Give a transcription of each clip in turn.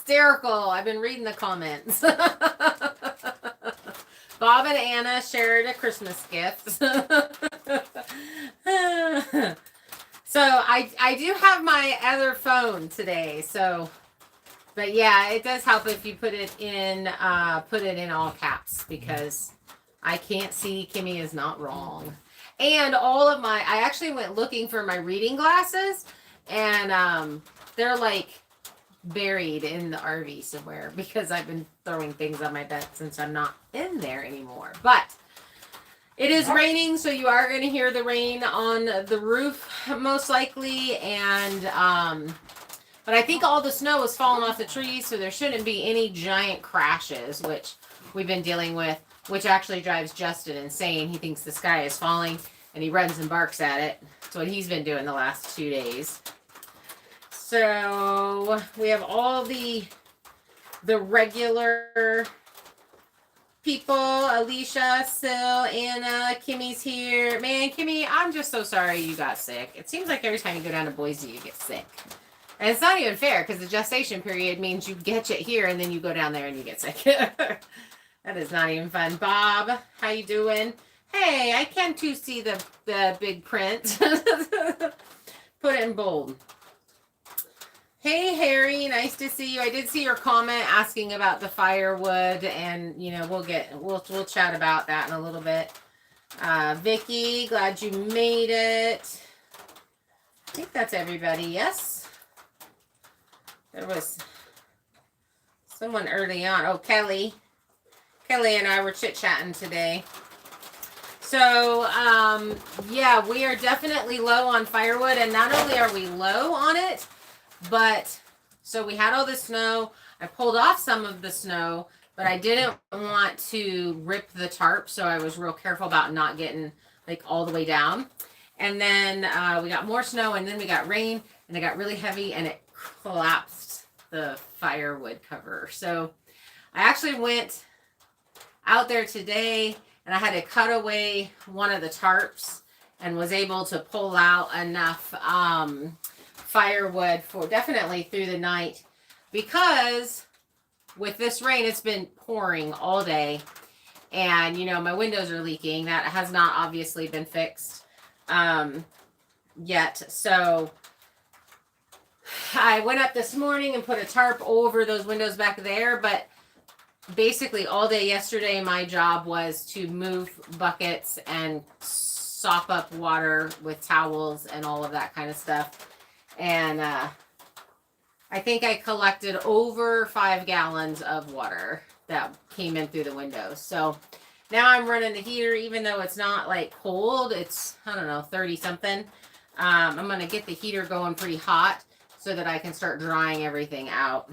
hysterical. I've been reading the comments. Bob and Anna shared a Christmas gift. So I do have my other phone today. So, but yeah, it does help if you put it in all caps, because I can't see. Kimmy is not wrong. And I actually went looking for my reading glasses, and they're like buried in the RV somewhere because I've been throwing things on my bed since I'm not in there anymore. But it is raining, so you are going to hear the rain on the roof most likely. And but I think all the snow is falling off the trees, so there shouldn't be any giant crashes, which we've been dealing with, which actually drives Justin insane. He thinks the sky is falling, and he runs and barks at it. That's what he's been doing the last 2 days. So we have all the regular people. Alicia, Sil, Anna, Kimmy's here. Man, Kimmy, I'm just so sorry you got sick. It seems like every time you go down to Boise, you get sick. And it's not even fair, because the gestation period means you get it here and then you go down there and you get sick. That is not even fun. Bob, how you doing? Hey, I can too see the big print. Put it in bold. Hey, Harry, nice to see you. I did see your comment asking about the firewood, and we'll chat about that in a little bit. Vicky, glad you made it. I think that's everybody. Yes. There was someone early on. Oh, Kelly. Kelly and I were chit-chatting today. So, yeah, we are definitely low on firewood, and not only are we low on it, but so we had all this snow. I pulled off some of the snow, but I didn't want to rip the tarp, so I was real careful about not getting like all the way down. And then we got more snow, and then we got rain, and it got really heavy, and it collapsed the firewood cover. So I actually went out there today, and I had to cut away one of the tarps and was able to pull out enough firewood for definitely through the night, because with this rain, it's been pouring all day, and my windows are leaking. That has not obviously been fixed yet. So I went up this morning and put a tarp over those windows back there, but basically all day yesterday my job was to move buckets and sop up water with towels and all of that kind of stuff. And I think I collected over 5 gallons of water that came in through the windows. So now I'm running the heater, even though it's not like cold. It's, I don't know, 30 something. I'm going to get the heater going pretty hot so that I can start drying everything out.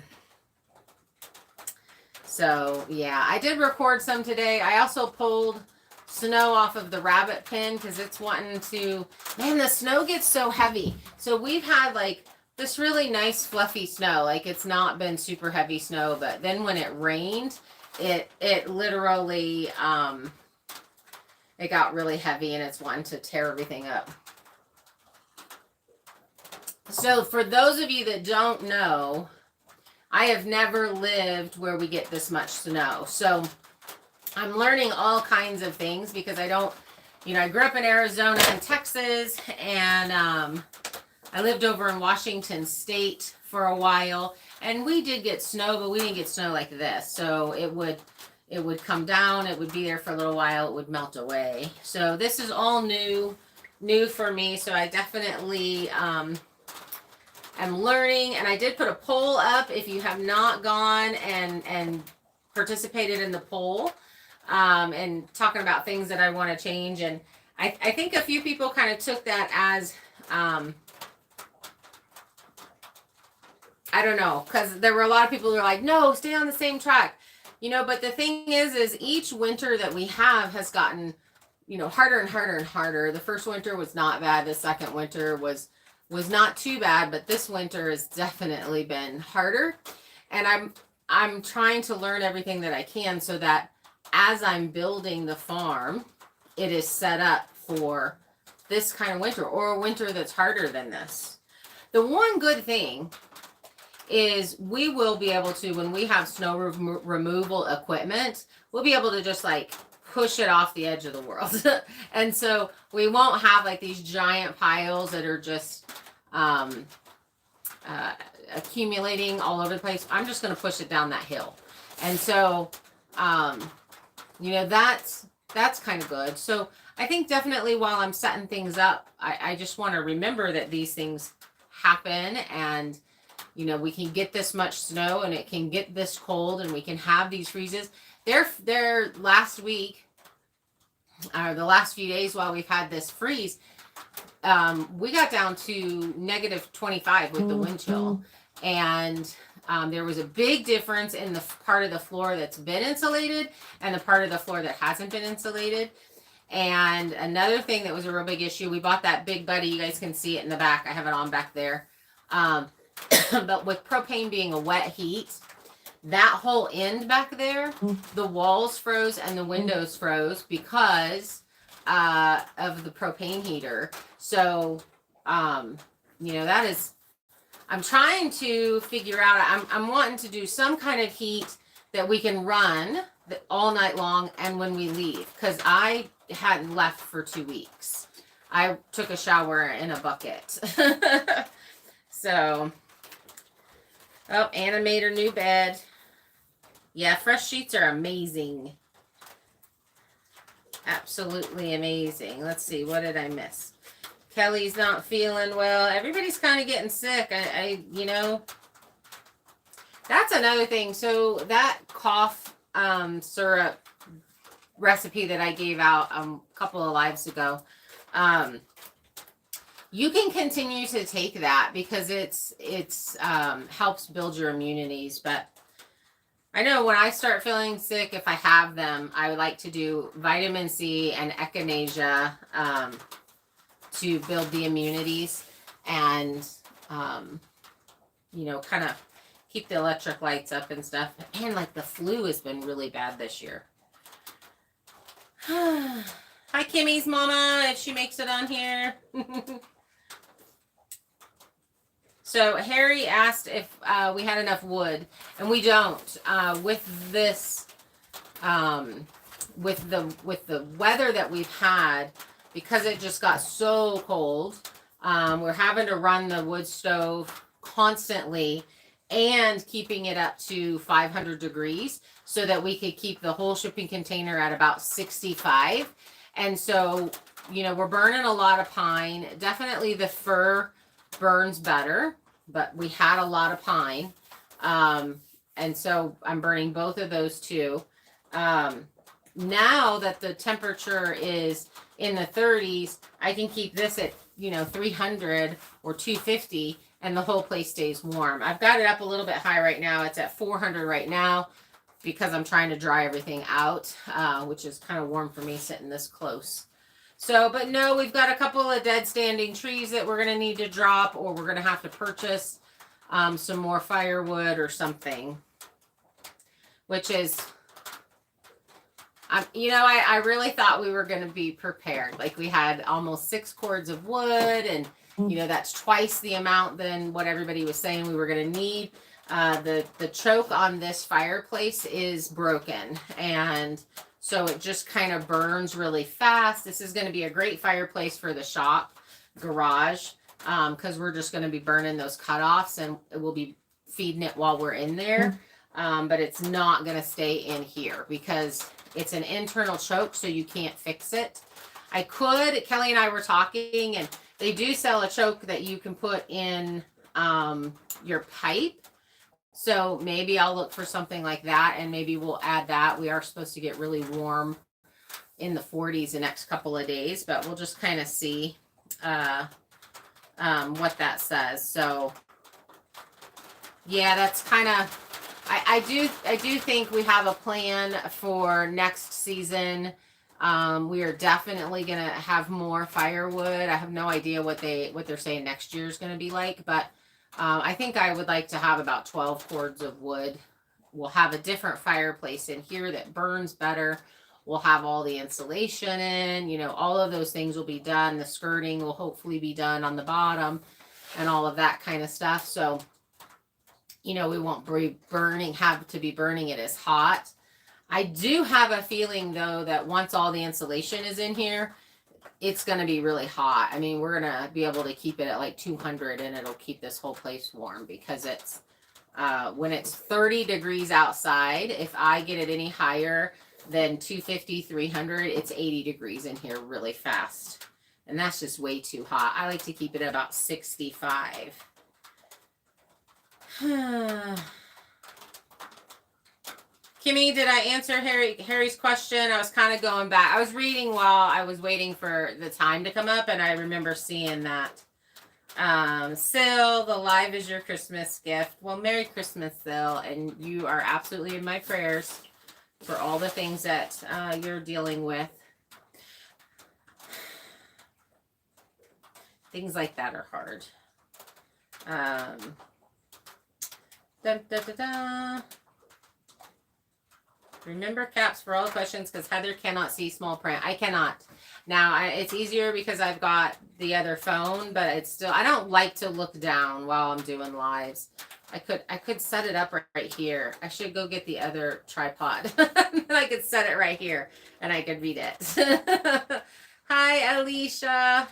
So yeah, I did record some today. I also pulled snow off of the rabbit pen because it's wanting to, man, the snow gets so heavy. So we've had like this really nice fluffy snow. Like, it's not been super heavy snow, but then when it rained, it literally, it got really heavy, and it's wanting to tear everything up. So for those of you that don't know, I have never lived where we get this much snow. So I'm learning all kinds of things because I don't, I grew up in Arizona and Texas, and I lived over in Washington State for a while, and we did get snow, but we didn't get snow like this. So it would come down, it would be there for a little while, it would melt away. So this is all new for me. So I definitely am learning, and I did put a poll up. If you have not gone and participated in the poll, and talking about things that I want to change. And I think a few people kind of took that as, I don't know, because there were a lot of people who were like, no, stay on the same track. But the thing is each winter that we have has gotten, harder and harder and harder. The first winter was not bad. The second winter was not too bad, but this winter has definitely been harder. And I'm trying to learn everything that I can so that as I'm building the farm, it is set up for this kind of winter, or a winter that's harder than this. The one good thing is we will be able to, when we have snow removal equipment, we'll be able to just like push it off the edge of the world. And so we won't have like these giant piles that are just accumulating all over the place. I'm just going to push it down that hill. And so, you know, that's kind of good. So I think definitely while I'm setting things up, I just want to remember that these things happen, and, you know, we can get this much snow and it can get this cold and we can have these freezes. There last week, or the last few days while we've had this freeze, we got down to negative 25 with the wind chill. And there was a big difference in the part of the floor that's been insulated and the part of the floor that hasn't been insulated. And another thing that was a real big issue, we bought that big buddy. You guys can see it in the back. I have it on back there. But with propane being a wet heat, that whole end back there, the walls froze and the windows froze because of the propane heater. So, you know, that is, I'm trying to figure out, I'm wanting to do some kind of heat that we can run all night long and when we leave, because I hadn't left for 2 weeks. I took a shower in a bucket. So, oh, Anna made her new bed. Yeah, fresh sheets are amazing. Absolutely amazing. Let's see, what did I miss? Kelly's not feeling well. Everybody's kind of getting sick. You know, that's another thing. So that cough syrup recipe that I gave out a couple of lives ago, you can continue to take that because it's helps build your immunities. But I know when I start feeling sick, if I have them, I would like to do vitamin C and echinacea to build the immunities and, you know, kind of keep the electric lights up and stuff. And like the flu has been really bad this year. Hi, Kimmy's mama, if she makes it on here. So Harry asked if we had enough wood, and we don't. With this, with the weather that we've had, because it just got so cold, we're having to run the wood stove constantly and keeping it up to 500 degrees so that we could keep the whole shipping container at about 65. And so, you know, we're burning a lot of pine. Definitely the fir burns better, but we had a lot of pine. And so I'm burning both of those too. Now that the temperature is in the 30s, I can keep this at, you know, 300 or 250 and the whole place stays warm. I've got it up a little bit high right now. It's at 400 right now because I'm trying to dry everything out, which is kind of warm for me sitting this close. So, but no, we've got a couple of dead standing trees that we're going to need to drop, or we're going to have to purchase some more firewood or something, which is, you know, I really thought we were going to be prepared. Like we had almost 6 cords of wood, and, you know, that's twice the amount than what everybody was saying we were going to need. The choke on this fireplace is broken, and so it just kind of burns really fast. This is going to be a great fireplace for the shop garage, because we're just going to be burning those cutoffs, and we'll be feeding it while we're in there. But it's not going to stay in here because it's an internal choke, so you can't fix it. Kelly and I were talking, and they do sell a choke that you can put in your pipe. So maybe I'll look for something like that, and maybe we'll add that. We are supposed to get really warm in the 40s the next couple of days, but we'll just kind of see what that says. So yeah, that's kind of, I do think we have a plan for next season. We are definitely gonna have more firewood. I have no idea what they're saying next year is gonna be like, but I think I would like to have about 12 cords of wood. We'll have a different fireplace in here that burns better. We'll have all the insulation in, you know, all of those things will be done. The skirting will hopefully be done on the bottom and all of that kind of stuff. So you know, we won't have to be burning it as hot. I do have a feeling though that once all the insulation is in here, it's going to be really hot. I mean, we're going to be able to keep it at like 200 and it'll keep this whole place warm because it's, when it's 30 degrees outside, if I get it any higher than 250, 300, it's 80 degrees in here really fast. And that's just way too hot. I like to keep it at about 65. Kimmy, did I answer Harry's question? I was kind of going back. I was reading while I was waiting for the time to come up, and I remember seeing that. Sil, the live is your Christmas gift. Well, Merry Christmas, Sil, and you are absolutely in my prayers for all the things that you're dealing with. Things like that are hard. Dun, dun, dun, dun. Remember caps for all questions because Heather cannot see small print. I cannot. Now, it's easier because I've got the other phone, but it's still, I don't like to look down while I'm doing lives. I could set it up right here. I should go get the other tripod. And I could set it right here and I could read it. Hi, Alicia.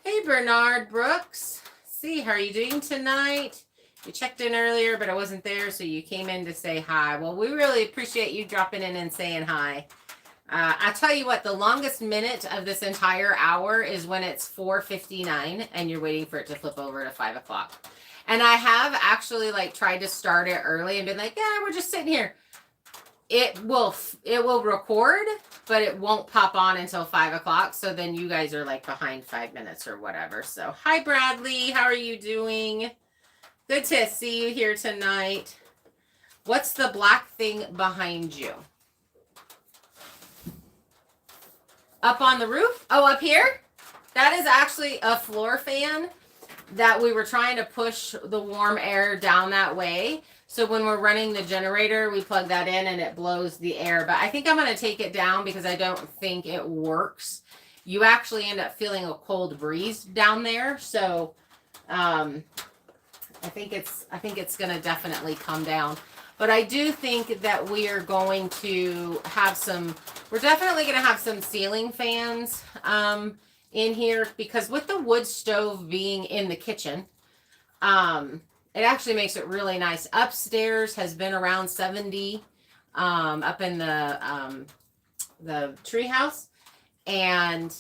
Hey, Bernard Brooks. See, how are you doing tonight? You checked in earlier, but I wasn't there, so you came in to say hi. Well, we really appreciate you dropping in and saying hi. I tell you what, the longest minute of this entire hour is when it's 4:59 and you're waiting for it to flip over to 5 o'clock. And I have actually like tried to start it early and been like, yeah, we're just sitting here. It will record, but it won't pop on until 5 o'clock. So then you guys are like behind 5 minutes or whatever. So hi, Bradley. How are you doing? Good to see you here tonight. What's the black thing behind you? Up on the roof? Oh, up here? That is actually a floor fan that we were trying to push the warm air down that way. So when we're running the generator, we plug that in and it blows the air. But I think I'm going to take it down because I don't think it works. You actually end up feeling a cold breeze down there. So, I think it's going to definitely come down. But I do think that we are going to have we're definitely going to have some ceiling fans in here because with the wood stove being in the kitchen, it actually makes it really nice. Upstairs has been around 70 up in the treehouse, and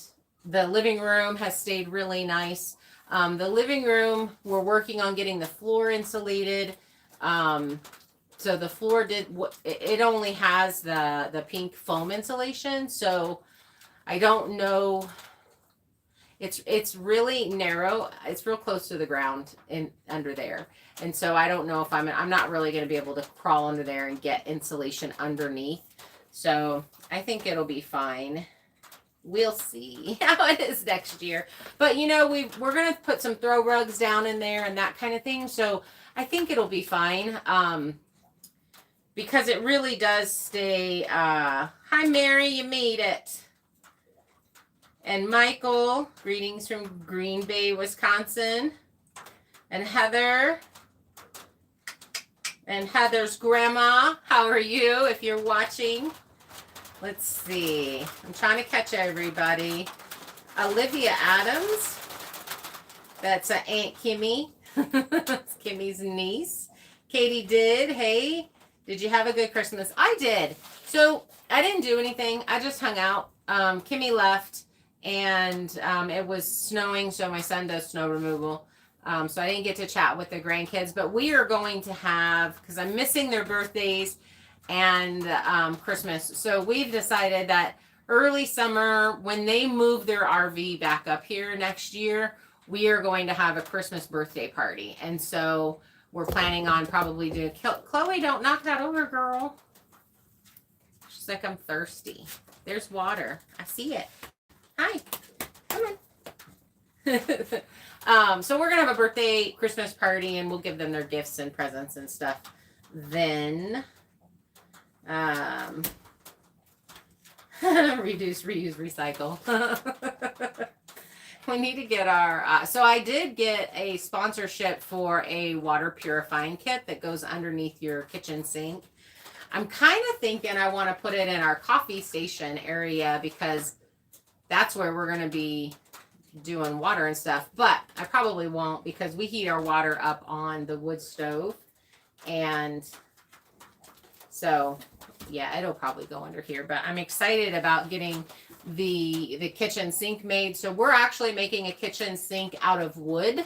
the living room has stayed really nice. The living room, we're working on getting the floor insulated. So the floor it only has the pink foam insulation. So I don't know. It's really narrow. It's real close to the ground under there. And so I don't know if I'm not really going to be able to crawl under there and get insulation underneath. So I think it'll be fine. We'll see how it is next year. But, you know, we're going to put some throw rugs down in there and that kind of thing. So I think it'll be fine. Because it really does stay. Hi, Mary, you made it. And Michael, greetings from Green Bay, Wisconsin. And Heather. And Heather's grandma, how are you if you're watching? Let's see. I'm trying to catch everybody. Olivia Adams. That's Aunt Kimmy. That's Kimmy's niece. Katie did. Hey, did you have a good Christmas? I did. So I didn't do anything. I just hung out. Kimmy left and it was snowing. So my son does snow removal. So I didn't get to chat with the grandkids. But we are going to have, because I'm missing their birthdays and Christmas. So we've decided that early summer, when they move their RV back up here next year, we are going to have a Christmas birthday party. And so we're planning on probably doing, Chloe, don't knock that over, girl. She's like, I'm thirsty. There's water. I see it. Hi. Come on. So we're going to have a birthday Christmas party and we'll give them their gifts and presents and stuff. Then, reduce, reuse, recycle. we need to get our, so I did get a sponsorship for a water purifying kit that goes underneath your kitchen sink. I'm kind of thinking I want to put it in our coffee station area because that's where we're going to be doing water and stuff. But I probably won't because we heat our water up on the wood stove. And so, yeah, it'll probably go under here. But I'm excited about getting the kitchen sink made. So we're actually making a kitchen sink out of wood.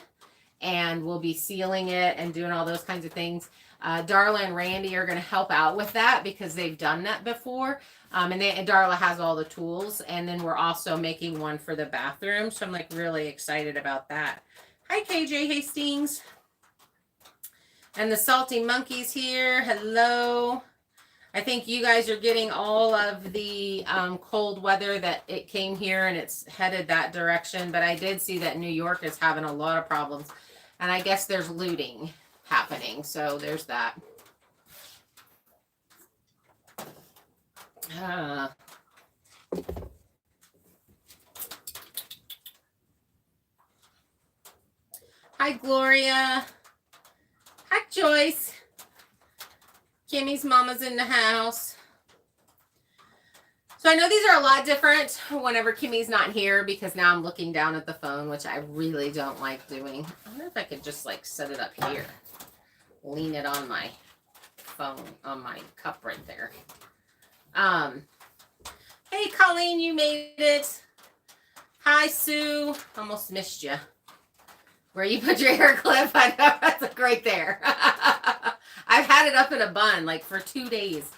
And we'll be sealing it and doing all those kinds of things. Darla and Randy are going to help out with that because they've done that before. And Darla has all the tools. And then we're also making one for the bathroom. So I'm like really excited about that. Hi, KJ Hastings. And the Salty Monkeys here. Hello. I think you guys are getting all of the cold weather that it came here and it's headed that direction. But I did see that New York is having a lot of problems. And I guess there's looting happening. So there's that. Hi, Gloria. Hi, Joyce. Kimmy's mama's in the house. So I know these are a lot different whenever Kimmy's not here because now I'm looking down at the phone, which I really don't like doing. I wonder if I could just like set it up here. Lean it on my phone, on my cup right there. Hey, Colleen, you made it. Hi, Sue. Almost missed you. Where you put your hair clip, I know, that's like right there. I've had it up in a bun like for 2 days.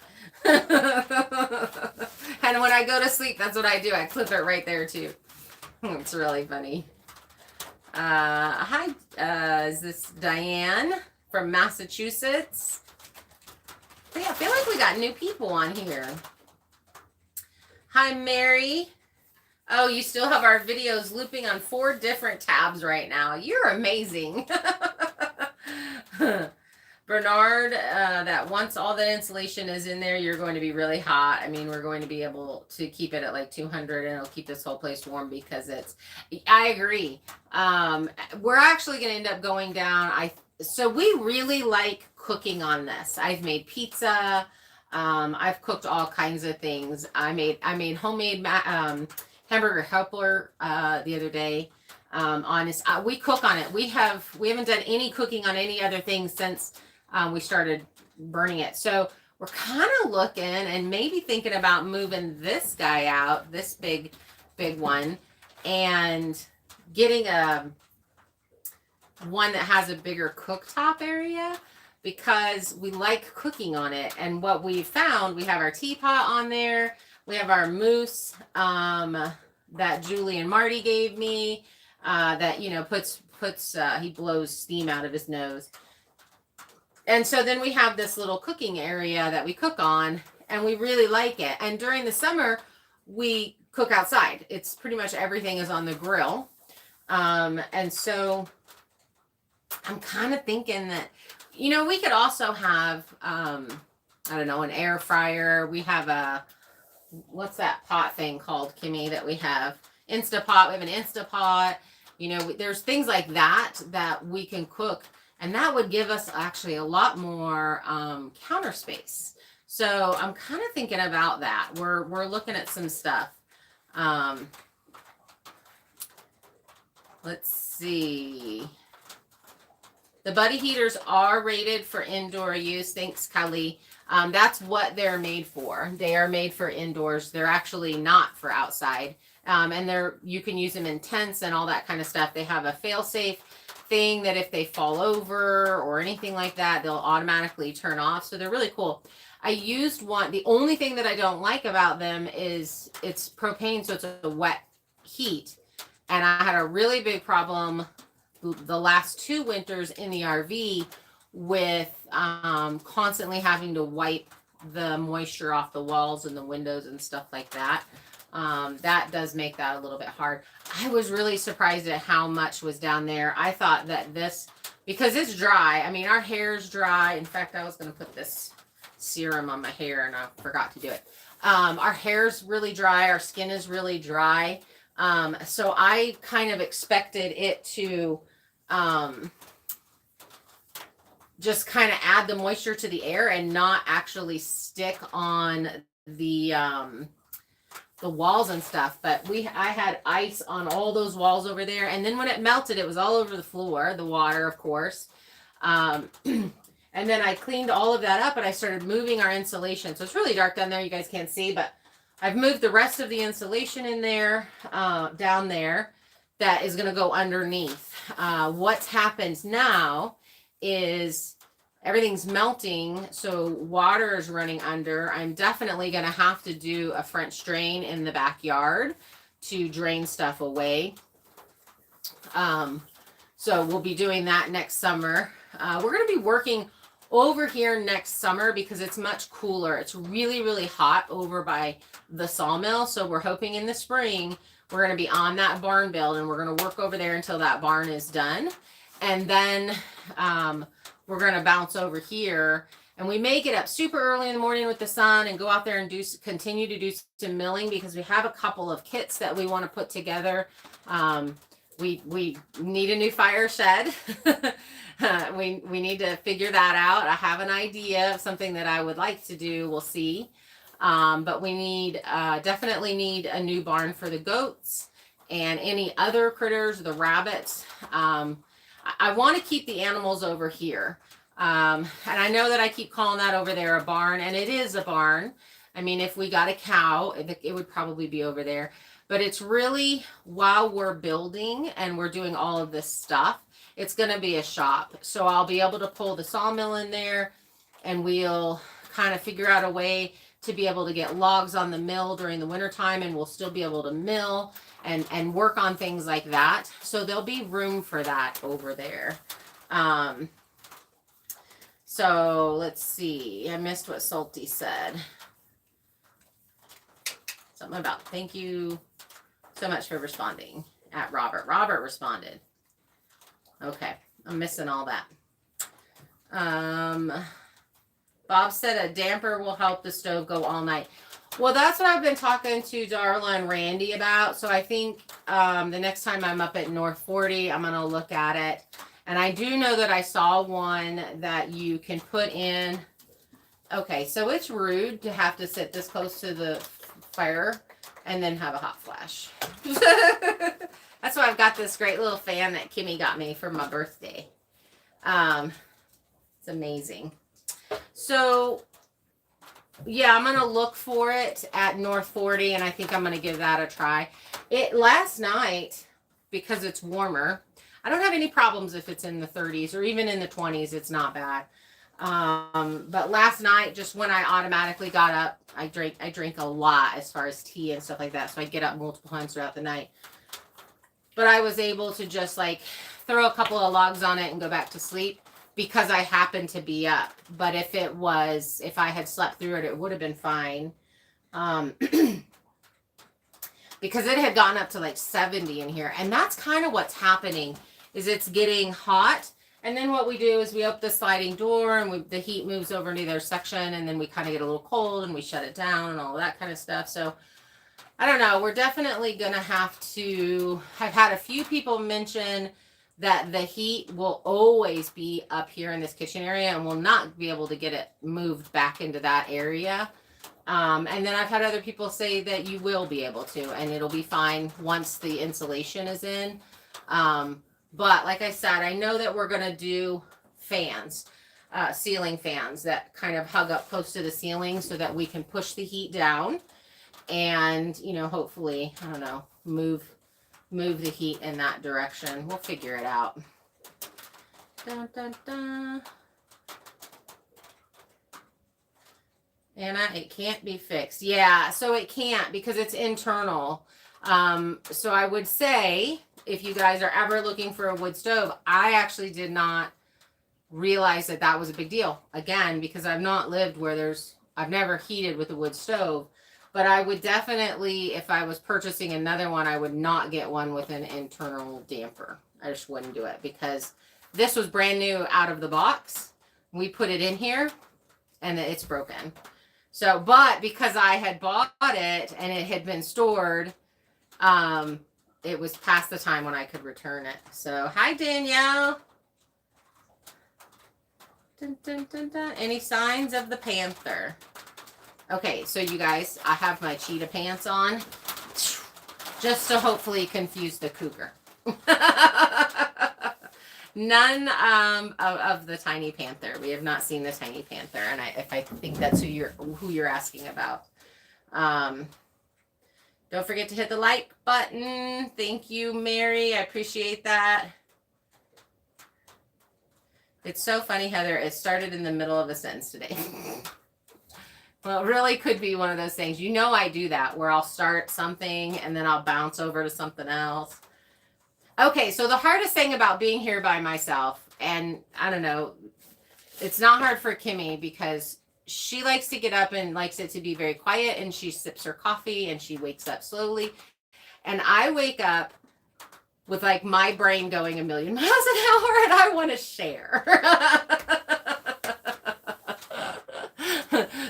And when I go to sleep, that's what I do. I clip it right there too. It's really funny. Hi, is this Diane from Massachusetts? Yeah, I feel like we got new people on here. Hi, Mary. Oh, you still have our videos looping on 4 different tabs right now. You're amazing. Bernard, that once all the insulation is in there, you're going to be really hot. I mean, we're going to be able to keep it at like 200 and it'll keep this whole place warm because I agree. We're actually going to end up going down. So we really like cooking on this. I've made pizza. I've cooked all kinds of things. I made homemade hamburger helper the other day. We cook on it. We haven't done any cooking on any other thing since we started burning it. So we're kind of looking and maybe thinking about moving this guy out, this big one, and getting one that has a bigger cooktop area because we like cooking on it. And what we found, we have our teapot on there. We have our mousse that Julie and Marty gave me that, you know, he blows steam out of his nose. And so then we have this little cooking area that we cook on and we really like it. And during the summer, we cook outside. It's pretty much everything is on the grill. And so I'm kind of thinking that, you know, we could also have, I don't know, an air fryer. We have what's that pot thing called, Kimmy, that we have? Instapot. We have an Instapot. You know, there's things like that we can cook. And that would give us actually a lot more counter space. So I'm kind of thinking about that. We're looking at some stuff. Let's see. The buddy heaters are rated for indoor use. Thanks, Kelly. That's what they're made for. They are made for indoors. They're actually not for outside. And you can use them in tents and all that kind of stuff. They have a fail-safe thing that if they fall over or anything like that, they'll automatically turn off. So they're really cool. I used one. The only thing that I don't like about them is it's propane, so it's a wet heat. And I had a really big problem the last 2 winters in the RV with constantly having to wipe the moisture off the walls and the windows and stuff like that. That does make that a little bit hard. I was really surprised at how much was down there. I thought that because it's dry. I mean, our hair's dry. In fact, I was going to put this serum on my hair and I forgot to do it. Our hair's really dry. Our skin is really dry. So I kind of expected it to just kind of add the moisture to the air and not actually stick on the walls and stuff. But I had ice on all those walls over there, and then when it melted, it was all over the floor, the water, of course. And then I cleaned all of that up and I started moving our insulation. So it's really dark down there. You guys can't see, but I've moved the rest of the insulation in there, down there, that is going to go underneath. What's happened now is everything's melting. So water is running under. I'm definitely going to have to do a French drain in the backyard to drain stuff away. So we'll be doing that next summer. We're going to be working over here next summer because it's much cooler. It's really, really hot over by the sawmill. So we're hoping in the spring, we're going to be on that barn build and we're going to work over there until that barn is done. And then we're going to bounce over here, and we may get up super early in the morning with the sun and go out there and continue to do some milling because we have a couple of kits that we want to put together. We need a new fire shed. We need to figure that out. I have an idea of something that I would like to do. We'll see. But we definitely need a new barn for the goats and any other critters, the rabbits. I want to keep the animals over here. And I know that I keep calling that over there a barn, and it is a barn. I mean, if we got a cow, it would probably be over there. But it's really, while we're building and we're doing all of this stuff, it's going to be a shop. So I'll be able to pull the sawmill in there, and we'll kind of figure out a way to be able to get logs on the mill during the wintertime, and we'll still be able to mill and work on things like that. So there'll be room for that over there. So let's see. I missed what Salty said. Something about thank you so much for responding at Robert. Robert responded. Okay, I'm missing all that. Bob said a damper will help the stove go all night. Well, that's what I've been talking to Darla and Randy about. So I think the next time I'm up at North 40, I'm going to look at it. And I do know that I saw one that you can put in. Okay, so it's rude to have to sit this close to the fire and then have a hot flash. That's why I've got this great little fan that Kimmy got me for my birthday. It's amazing. So, yeah, I'm going to look for it at North 40, and I think I'm going to give that a try. Last night, because it's warmer, I don't have any problems if it's in the 30s or even in the 20s. It's not bad. But last night, just when I automatically got up, I drink a lot as far as tea and stuff like that. So I get up multiple times throughout the night. But I was able to just like throw a couple of logs on it and go back to sleep because I happened to be up. But if I had slept through it, it would have been fine. Because it had gotten up to like 70 in here. And that's kind of what's happening, is it's getting hot. And then what we do is we open the sliding door and the heat moves over into their section, and then we kind of get a little cold and we shut it down and all that kind of stuff. So I don't know. We're definitely going to have to. I've had a few people mention that the heat will always be up here in this kitchen area and will not be able to get it moved back into that area. And then I've had other people say that you will be able to, and it'll be fine once the insulation is in. But like I said, I know that we're going to do fans, ceiling fans that kind of hug up close to the ceiling so that we can push the heat down and, you know, hopefully, I don't know, move the heat in that direction. We'll figure it out. Dun, dun, dun. Anna, it can't be fixed. Yeah, so it can't because it's internal. So I would say, if you guys are ever looking for a wood stove, I actually did not realize that that was a big deal. Again, because I've not lived where I've never heated with a wood stove. But I would definitely, if I was purchasing another one, I would not get one with an internal damper. I just wouldn't do it because this was brand new out of the box. We put it in here and it's broken. So, but because I had bought it and it had been stored, it was past the time when I could return it. So, hi, Danielle. Dun, dun, dun, dun. Any signs of the panther? Okay, so you guys, I have my cheetah pants on just to hopefully confuse the cougar. None of the tiny panther. We have not seen the tiny panther, and if I think that's who you're asking about. Don't forget to hit the like button. Thank you, Mary. I appreciate that. It's so funny, Heather. It started in the middle of a sentence today. Well, it really could be one of those things. You know I do that, where I'll start something and then I'll bounce over to something else. Okay, so the hardest thing about being here by myself, and I don't know, it's not hard for Kimmy because she likes to get up and likes it to be very quiet, and she sips her coffee and she wakes up slowly. And I wake up with like my brain going a million miles an hour, and I want to share.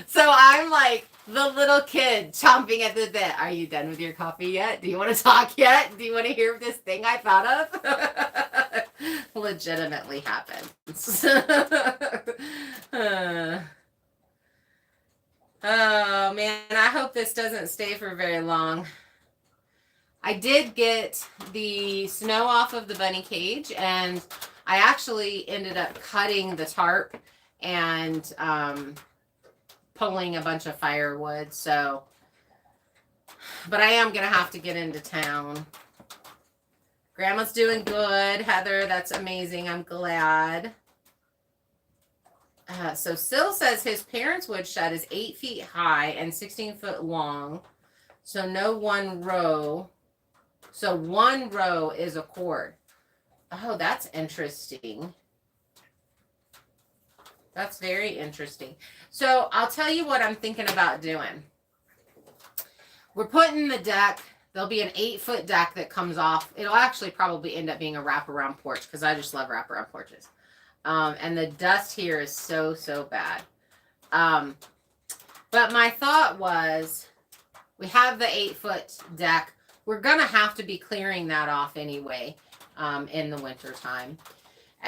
So I'm like the little kid chomping at the bit. Are you done with your coffee yet? Do you want to talk yet? Do you want to hear this thing I thought of? Legitimately happens. Oh man, I hope this doesn't stay for very long. I did get the snow off of the bunny cage, and I actually ended up cutting the tarp and pulling a bunch of firewood. So, but I am going to have to get into town. Grandma's doing good, Heather. That's amazing. I'm glad. So Syl says his parents' woodshed is 8 feet high and 16 foot long. So no one row. So one row is a cord. Oh, that's interesting. That's very interesting. So I'll tell you what I'm thinking about doing. We're putting the deck. There'll be an 8-foot deck that comes off. It'll actually probably end up being a wraparound porch because I just love wraparound porches. And the dust here is so, so bad. But my thought was, we have the 8-foot deck. We're going to have to be clearing that off anyway in the winter time.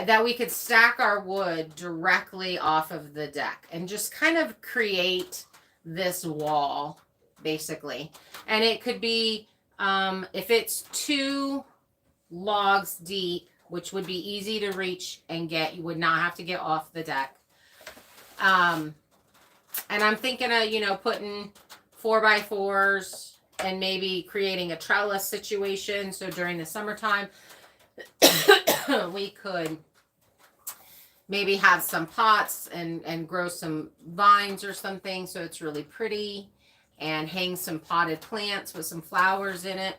That we could stack our wood directly off of the deck and just kind of create this wall, basically. And it could be, if it's 2 logs deep, which would be easy to reach and get, you would not have to get off the deck. And I'm thinking of, putting 4x4s and maybe creating a trellis situation. So during the summertime, we could maybe have some pots and grow some vines or something so it's really pretty, and hang some potted plants with some flowers in it,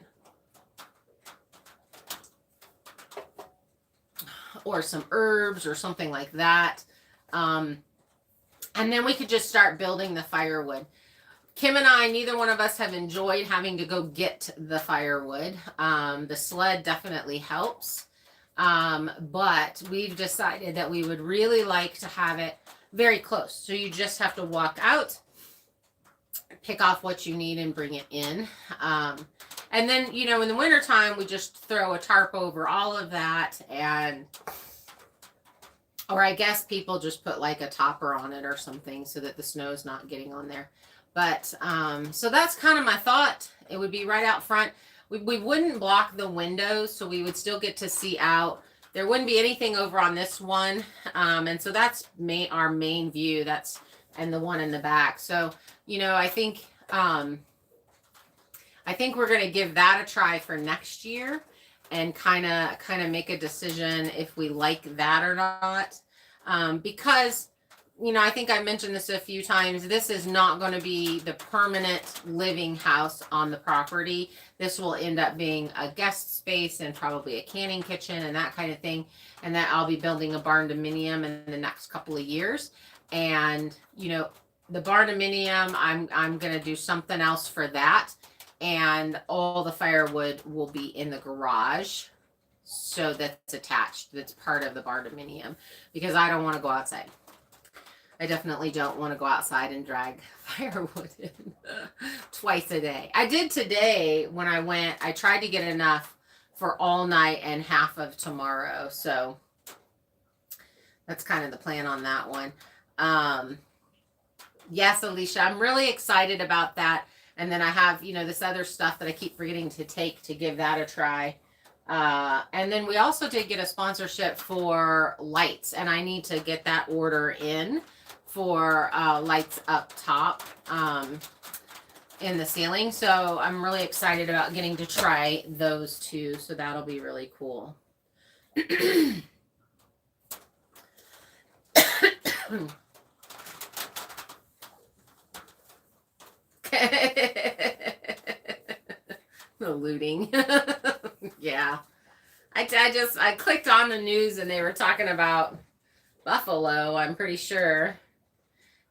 or some herbs or something like that. And then we could just start building the firewood. Kim and I, neither one of us have enjoyed having to go get the firewood. The sled definitely helps. But we've decided that we would really like to have it very close. So you just have to walk out, pick off what you need and bring it in. And then, in the wintertime, we just throw a tarp over all of that, or I guess people just put like a topper on it or something so that the snow's not getting on there. But, so that's kind of my thought. It would be right out front. We wouldn't block the windows, so we would still get to see out. There wouldn't be anything over on this one. And so that's our main view. And the one in the back. So, I think we're going to give that a try for next year and kind of make a decision if we like that or not. Because, I think I mentioned this a few times. This is not going to be the permanent living house on the property. This will end up being a guest space and probably a canning kitchen and that kind of thing. And that I'll be building a barn dominium in the next couple of years. And, the barn dominium, I'm going to do something else for that. And all the firewood will be in the garage. So that's attached. That's part of the barn dominium. Because I don't want to go outside. I definitely don't want to go outside and drag firewood in twice a day. I did today when I went. I tried to get enough for all night and half of tomorrow. So that's kind of the plan on that one. Yes, Alicia, I'm really excited about that. And then I have, you know, this other stuff that I keep forgetting to take to give that a try. And then we also did get a sponsorship for lights, and I need to get that order in for lights up top in the ceiling. So I'm really excited about getting to try those two. So that'll be really cool. The looting. Yeah. I clicked on the news and they were talking about buffalo, I'm pretty sure.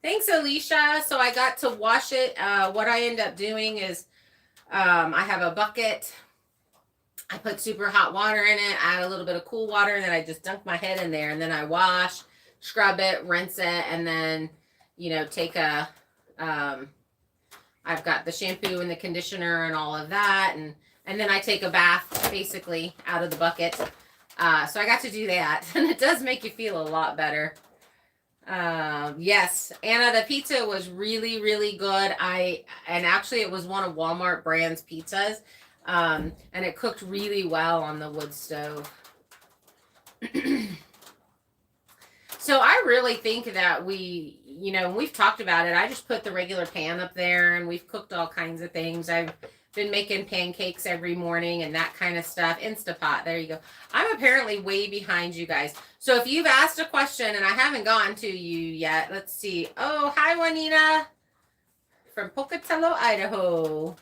Thanks, Alicia. So I got to wash it. What I end up doing is I have a bucket. I put super hot water in it, add a little bit of cool water, and then I just dunk my head in there, and then I wash, scrub it, rinse it, and then, you know, take a, I've got the shampoo and the conditioner and all of that, and then I take a bath, basically, out of the bucket. So I got to do that, and it does make you feel a lot better. Yes, Anna, the pizza was really, really good. And actually it was one of Walmart brand's pizzas. And it cooked really well on the wood stove. So I really think that we, you know, we've talked about it. I just put the regular pan up there and we've cooked all kinds of things. I've been making pancakes every morning and that kind of stuff. Instapot, there you go. I'm apparently way behind you guys. So if you've asked a question and I haven't gotten to you yet, let's see. Oh, hi, Juanita from Pocatello, Idaho.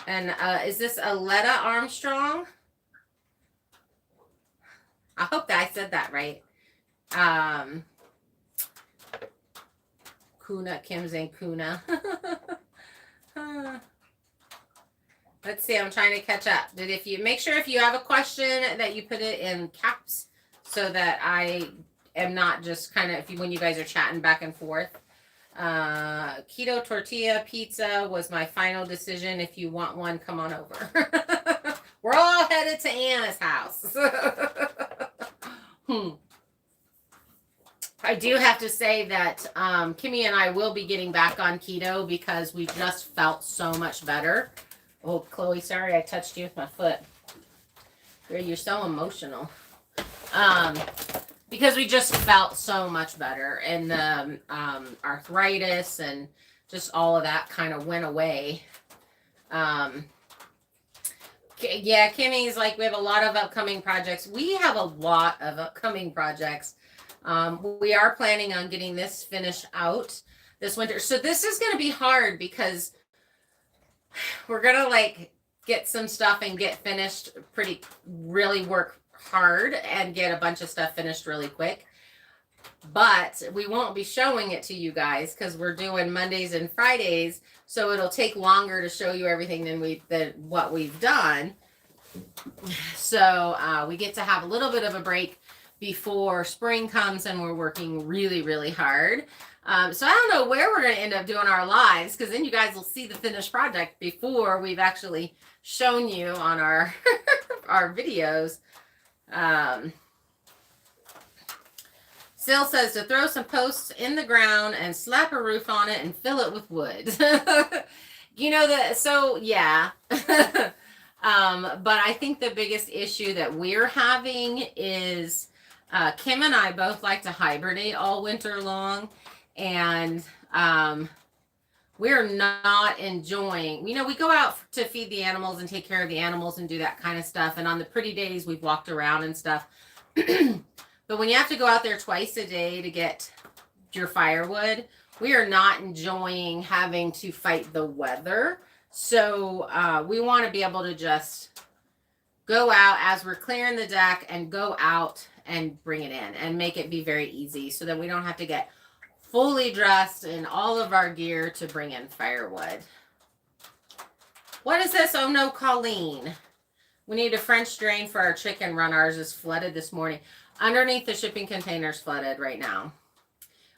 And is this Aletta Armstrong? I hope that I said that right. Kuna, Kim saying Kuna. Let's see, I'm trying to catch up. If you make sure if you have a question that you put it in caps so that I am not just kind of, when you guys are chatting back and forth. Keto tortilla pizza was my final decision. If you want one, come on over. We're all headed to Anna's house. I do have to say that Kimmy and I will be getting back on keto because we just felt so much better. Oh, Chloe, sorry I touched you with my foot. You're so emotional. Because we just felt so much better. And the arthritis and just all of that kind of went away. Yeah, Kimmy's like, we have a lot of upcoming projects. We have a lot of upcoming projects. We are planning on getting this finished out this winter. So this is going to be hard because we're going to like get some stuff and get finished really work hard and get a bunch of stuff finished really quick. But we won't be showing it to you guys because we're doing Mondays and Fridays. So it'll take longer to show you everything than what we've done. So we get to have a little bit of a break before spring comes and we're working really, really hard. So I don't know where we're going to end up doing our lives because then you guys will see the finished project before we've actually shown you on our our videos. Sil says to throw some posts in the ground and slap a roof on it and fill it with wood. You know that, so yeah. But I think the biggest issue that we're having is Kim and I both like to hibernate all winter long, and we're not enjoying, you know, we go out to feed the animals and take care of the animals and do that kind of stuff. And on the pretty days, we've walked around and stuff. But when you have to go out there twice a day to get your firewood, we are not enjoying having to fight the weather. So we want to be able to just go out as we're clearing the deck and go out and bring it in and make it be very easy so that we don't have to get fully dressed in all of our gear to bring in firewood. What is this? Oh no, Colleen. We need a French drain for our chicken run. Ours is flooded this morning. Underneath the shipping containers flooded right now.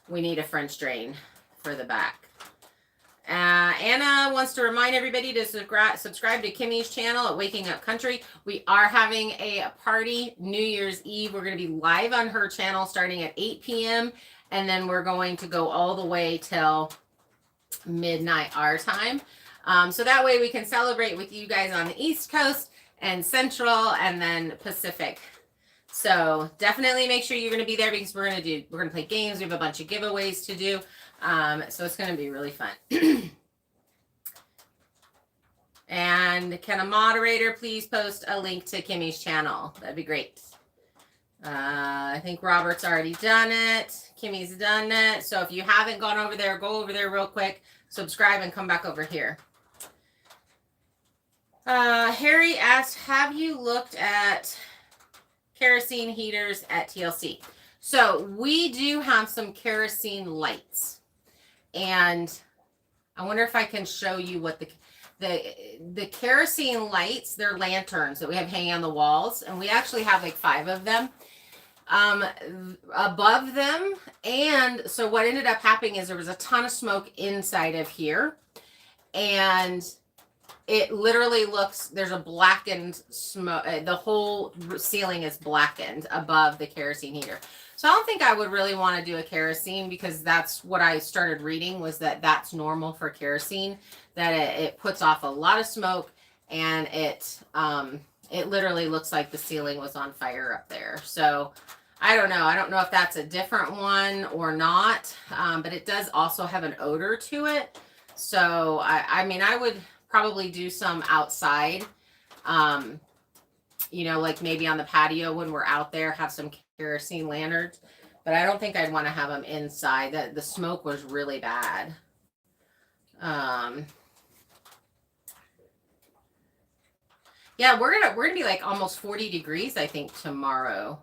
We need a French drain for the back. Anna wants to remind everybody to subscribe to Kimmy's channel at Waking Up Country. We are having a party New Year's Eve. We're going to be live on her channel starting at 8 p.m. And then we're going to go all the way till midnight our time. So that way we can celebrate with you guys on the East Coast and Central and then Pacific. So definitely make sure you're going to be there because we're going to play games. We have a bunch of giveaways to do. So it's going to be really fun. And can a moderator please post a link to Kimmy's channel? That'd be great. I think Robert's already done it. Kimmy's done it. So if you haven't gone over there, go over there real quick, subscribe, and come back over here. Harry asked, have you looked at kerosene heaters at TLC? So we do have some kerosene lights. And I wonder if I can show you what the kerosene lights, they're lanterns that we have hanging on the walls. And we actually have like 5 of them above them. And so what ended up happening is there was a ton of smoke inside of here. And it literally looks, there's a blackened smoke. The whole ceiling is blackened above the kerosene heater. So I don't think I would really want to do a kerosene because that's what I started reading was that that's normal for kerosene, that it puts off a lot of smoke and it literally looks like the ceiling was on fire up there. So I don't know. I don't know if that's a different one or not, but it does also have an odor to it. So I mean, I would probably do some outside, you know, like maybe on the patio when we're out there, have some kerosene lanterns, but I don't think I'd want to have them inside. The smoke was really bad. Yeah, we're gonna be like almost 40 degrees, I think, tomorrow.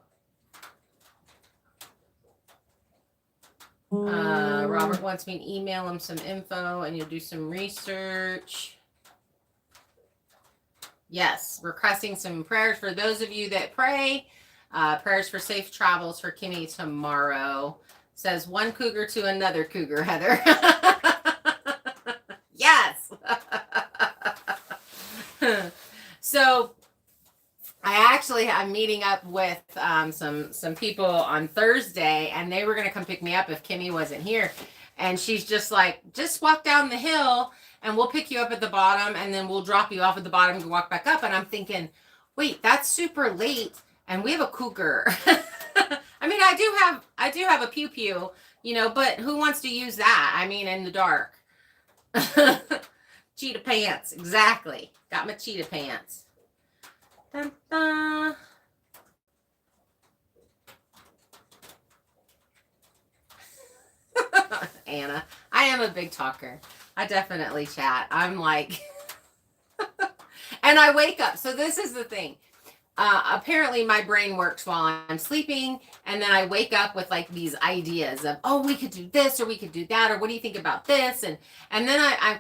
Robert wants me to email him some info and you'll do some research. Yes, requesting some prayers for those of you that pray. Prayers for safe travels for Kimmy tomorrow. Says one cougar to another cougar, Heather. Yes. So I'm meeting up with some people on Thursday, and they were going to come pick me up if Kimmy wasn't here. And she's just like, just walk down the hill and we'll pick you up at the bottom and then we'll drop you off at the bottom and walk back up. And I'm thinking, wait, that's super late. And we have a cougar. I mean, I do have a pew pew, you know, but who wants to use that? I mean, in the dark. Cheetah pants. Exactly. Got my cheetah pants. Dun, dun. Anna, I am a big talker. I definitely chat. I'm like, and I wake up. So this is the thing. Apparently my brain works while I'm sleeping, and then I wake up with like these ideas of, oh, we could do this or we could do that, or what do you think about this? And then I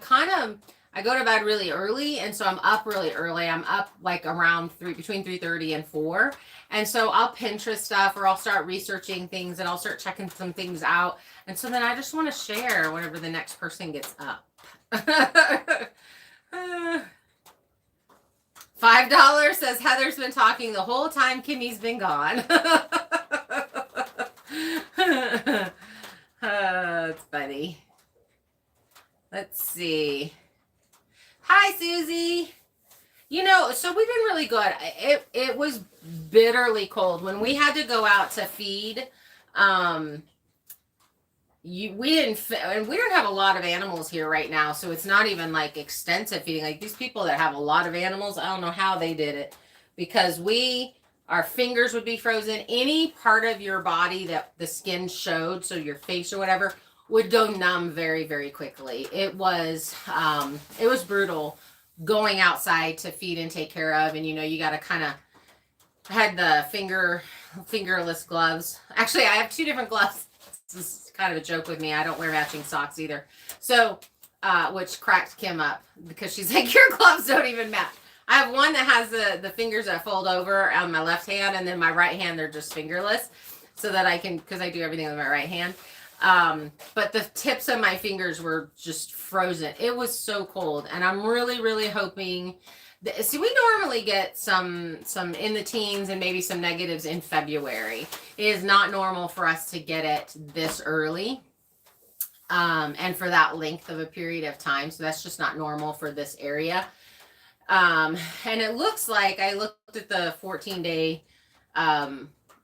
go to bed really early, and so I'm up really early. I'm up like around between 3:30 and 4. And so I'll Pinterest stuff, or I'll start researching things, and I'll start checking some things out. And so then I just want to share whenever the next person gets up. $5 says Heather's been talking the whole time Kimmy's been gone. It's funny. Let's see. Hi, Susie. You know, so we've been really good. It was bitterly cold when we had to go out to feed. We don't have a lot of animals here right now, so it's not even like extensive feeding. Like these people that have a lot of animals, I don't know how they did it, because our fingers would be frozen. Any part of your body that the skin showed, so your face or whatever, would go numb very, very quickly. It was brutal going outside to feed and take care of, and you know, you got to kind of, I had the fingerless gloves. Actually, I have 2 different gloves. This is kind of a joke with me. I don't wear matching socks either. So, which cracked Kim up because she's like, your gloves don't even match. I have one that has the fingers that fold over on my left hand, and then my right hand, they're just fingerless, so that I can, because I do everything with my right hand. But the tips of my fingers were just frozen. It was so cold, and I'm really, really hoping. See, we normally get some in the teens and maybe some negatives in February. It is not normal for us to get it this early, and for that length of a period of time. So that's just not normal for this area. And it looks like I looked at the 14-day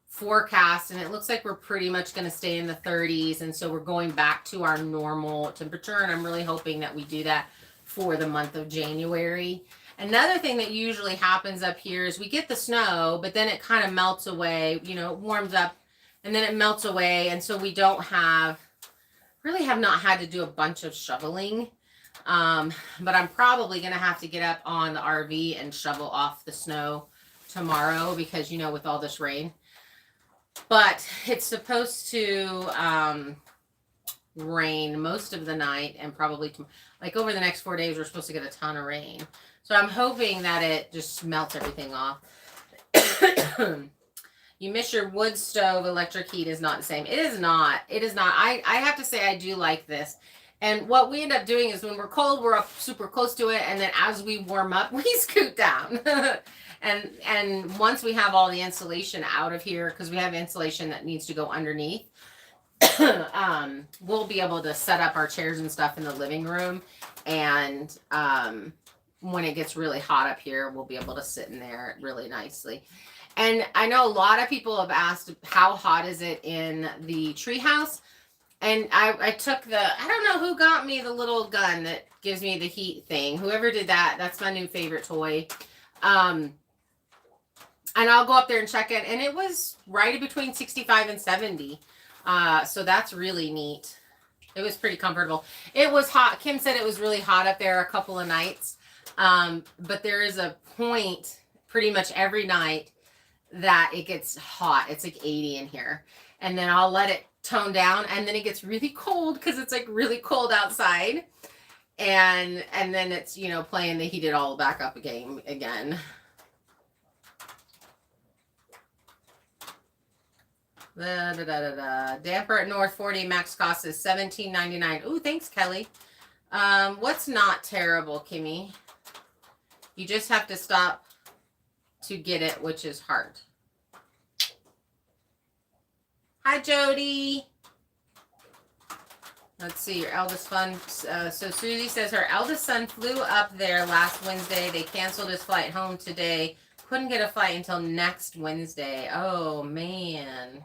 forecast, and it looks like we're pretty much going to stay in the 30s, and so we're going back to our normal temperature, and I'm really hoping that we do that for the month of January. Another thing that usually happens up here is we get the snow, but then it kind of melts away, you know, it warms up and then it melts away, and so we don't have not had to do a bunch of shoveling. But I'm probably going to have to get up on the RV and shovel off the snow tomorrow because, you know, with all this rain. But it's supposed to rain most of the night, and probably like over the next 4 days, we're supposed to get a ton of rain. So I'm hoping that it just melts everything off. You miss your wood stove. Electric heat is not the same. It is not. It is not. I have to say I do like this. And what we end up doing is when we're cold, we're up super close to it. And then as we warm up, we scoot down. and once we have all the insulation out of here, because we have insulation that needs to go underneath, we'll be able to set up our chairs and stuff in the living room. And when it gets really hot up here, we'll be able to sit in there really nicely. And I know a lot of people have asked, how hot is it in the treehouse? And I took I don't know who got me the little gun that gives me the heat thing. Whoever did that, that's my new favorite toy. And I'll go up there and check it. And it was right between 65 and 70. So that's really neat. It was pretty comfortable. It was hot. Kim said it was really hot up there a couple of nights. But there is a point pretty much every night that it gets hot. It's like 80 in here. And then I'll let it tone down, and then it gets really cold because it's like really cold outside. And then it's, you know, playing the heat it all back up again. Damper at North 40 max cost is $17.99. Ooh, thanks, Kelly. What's not terrible, Kimmy? You just have to stop to get it, which is hard. Hi, Jody. Let's see, your eldest son. So Susie says her eldest son flew up there last Wednesday. They canceled his flight home today. Couldn't get a flight until next Wednesday. Oh, man.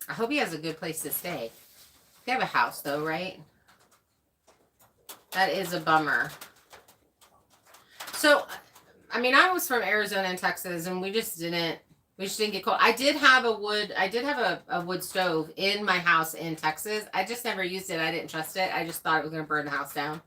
I hope he has a good place to stay. They have a house, though, right? That is a bummer. So, I mean, I was from Arizona and Texas, and we just didn't get cold. I did have a wood stove in my house in Texas. I just never used it. I didn't trust it. I just thought it was going to burn the house down.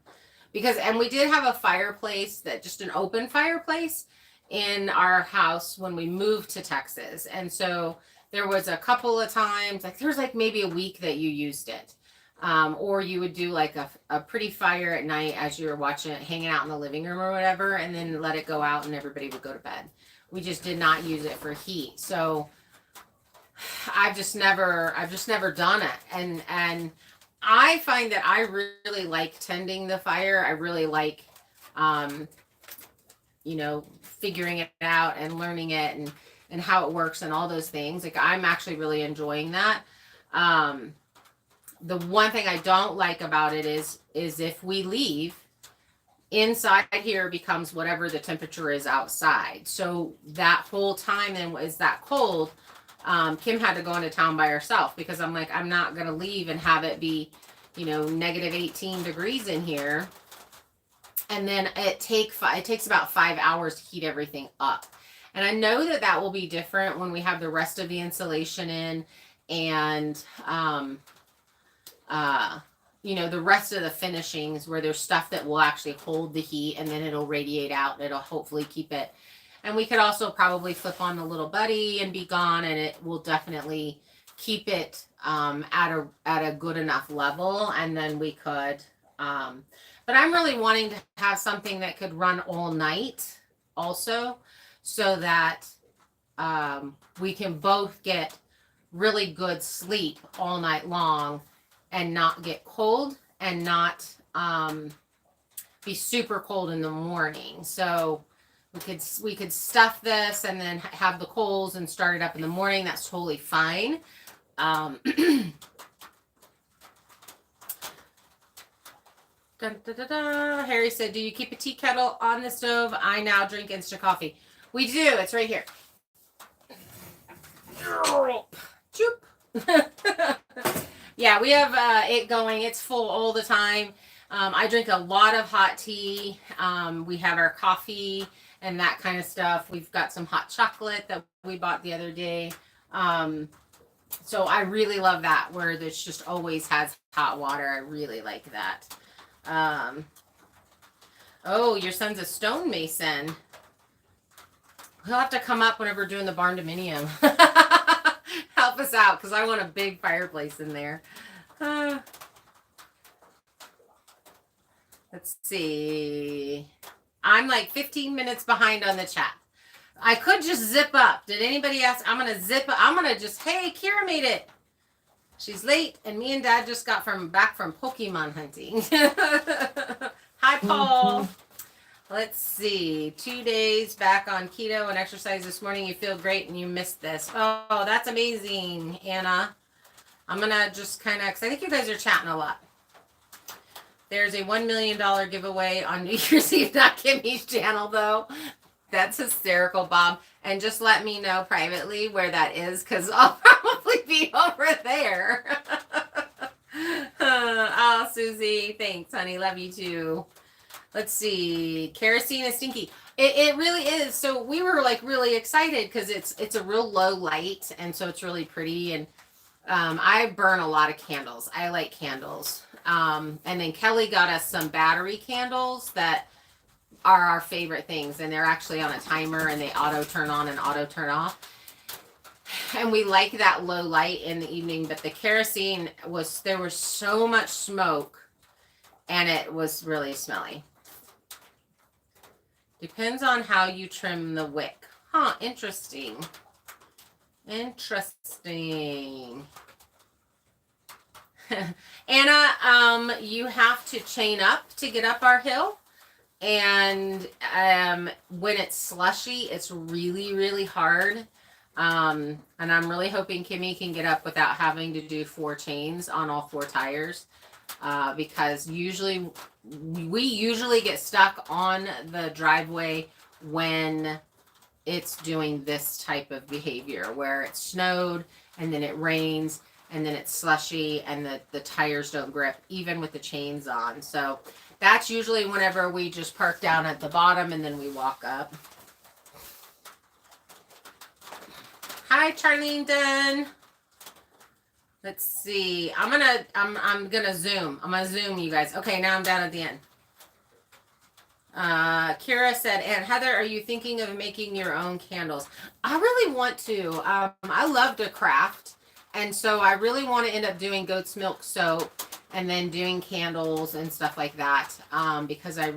And we did have a fireplace, just an open fireplace in our house when we moved to Texas. And so there was a couple of times, like there was like maybe a week that you used it. Or you would do like a pretty fire at night as you were watching it, hanging out in the living room or whatever, and then let it go out and everybody would go to bed. We just did not use it for heat. So I've just never done it. And I find that I really like tending the fire. I really like, you know, figuring it out and learning it and how it works and all those things. Like I'm actually really enjoying that. The one thing I don't like about it is if we leave, inside here becomes whatever the temperature is outside. So that whole time then was that cold. Kim had to go into town by herself because I'm like, I'm not going to leave and have it be, you know, negative 18 degrees in here. And then it takes about 5 hours to heat everything up. And I know that will be different when we have the rest of the insulation in and, you know, the rest of the finishings where there's stuff that will actually hold the heat and then it'll radiate out and it'll hopefully keep it. And we could also probably flip on the little buddy and be gone, and it will definitely keep it at a good enough level. And then we could, but I'm really wanting to have something that could run all night also, so that we can both get really good sleep all night long and not get cold and not be super cold in the morning. So we could stuff this and then have the coals and start it up in the morning. That's totally fine. Dun, dun, dun, dun. Harry said, do you keep a tea kettle on the stove? I now drink instant coffee. We do. It's right here. Yeah, we have it going. It's full all the time. I drink a lot of hot tea. We have our coffee and that kind of stuff. We've got some hot chocolate that we bought the other day. So I really love that, where it's just always has hot water. I really like that. Oh, your son's a stonemason. He'll have to come up whenever we're doing the barn dominium. Help us out, because I want a big fireplace in there. Let's see. I'm like 15 minutes behind on the chat. I could just zip up. Did anybody ask? I'm going to zip up. I'm going to just, hey, Kira made it. She's late, and me and Dad just got back from Pokemon hunting. Hi, Paul. Let's see. 2 days back on keto and exercise this morning. You feel great, and you missed this. Oh, that's amazing, Anna. I'm going to just kind of, because I think you guys are chatting a lot. There's a $1 million giveaway on New Year's Eve, not Kimmy's channel, though. That's hysterical, Bob. And just let me know privately where that is, because I'll probably be over there. Oh, Susie. Thanks, honey. Love you, too. Let's see. Kerosene is stinky. It really is. So we were, like, really excited because it's a real low light, and so it's really pretty. And I burn a lot of candles. I like candles. And then Kelly got us some battery candles that are our favorite things, and they're actually on a timer, and they auto turn on and auto turn off. And we like that low light in the evening, but the kerosene there was so much smoke, and it was really smelly. Depends on how you trim the wick. Huh, interesting. Interesting. Anna, you have to chain up to get up our hill. And when it's slushy, it's really, really hard. And I'm really hoping Kimmy can get up without having to do 4 chains on all 4 tires. Because we usually get stuck on the driveway when it's doing this type of behavior, where it snowed and then it rains and then it's slushy and the tires don't grip, even with the chains on. So that's usually whenever we just park down at the bottom and then we walk up. Hi, Charlene. Let's see. I'm gonna zoom. I'm gonna zoom, you guys. Okay, now I'm down at the end. Kira said, Aunt Heather, are you thinking of making your own candles? I really want to. I love to craft, and so I really want to end up doing goat's milk soap and then doing candles and stuff like that, because I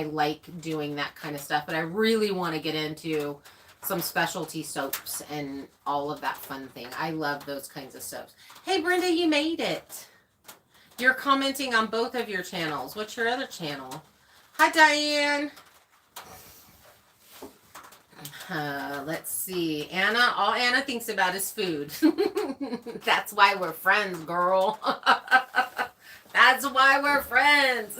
like doing that kind of stuff. But I really want to get into some specialty soaps and all of that fun thing. I love those kinds of soaps. Hey, Brenda, you made it. You're commenting on both of your channels. What's your other channel? Hi, Diane. Let's see. Anna, all Anna thinks about is food. That's why we're friends, girl. That's why we're friends.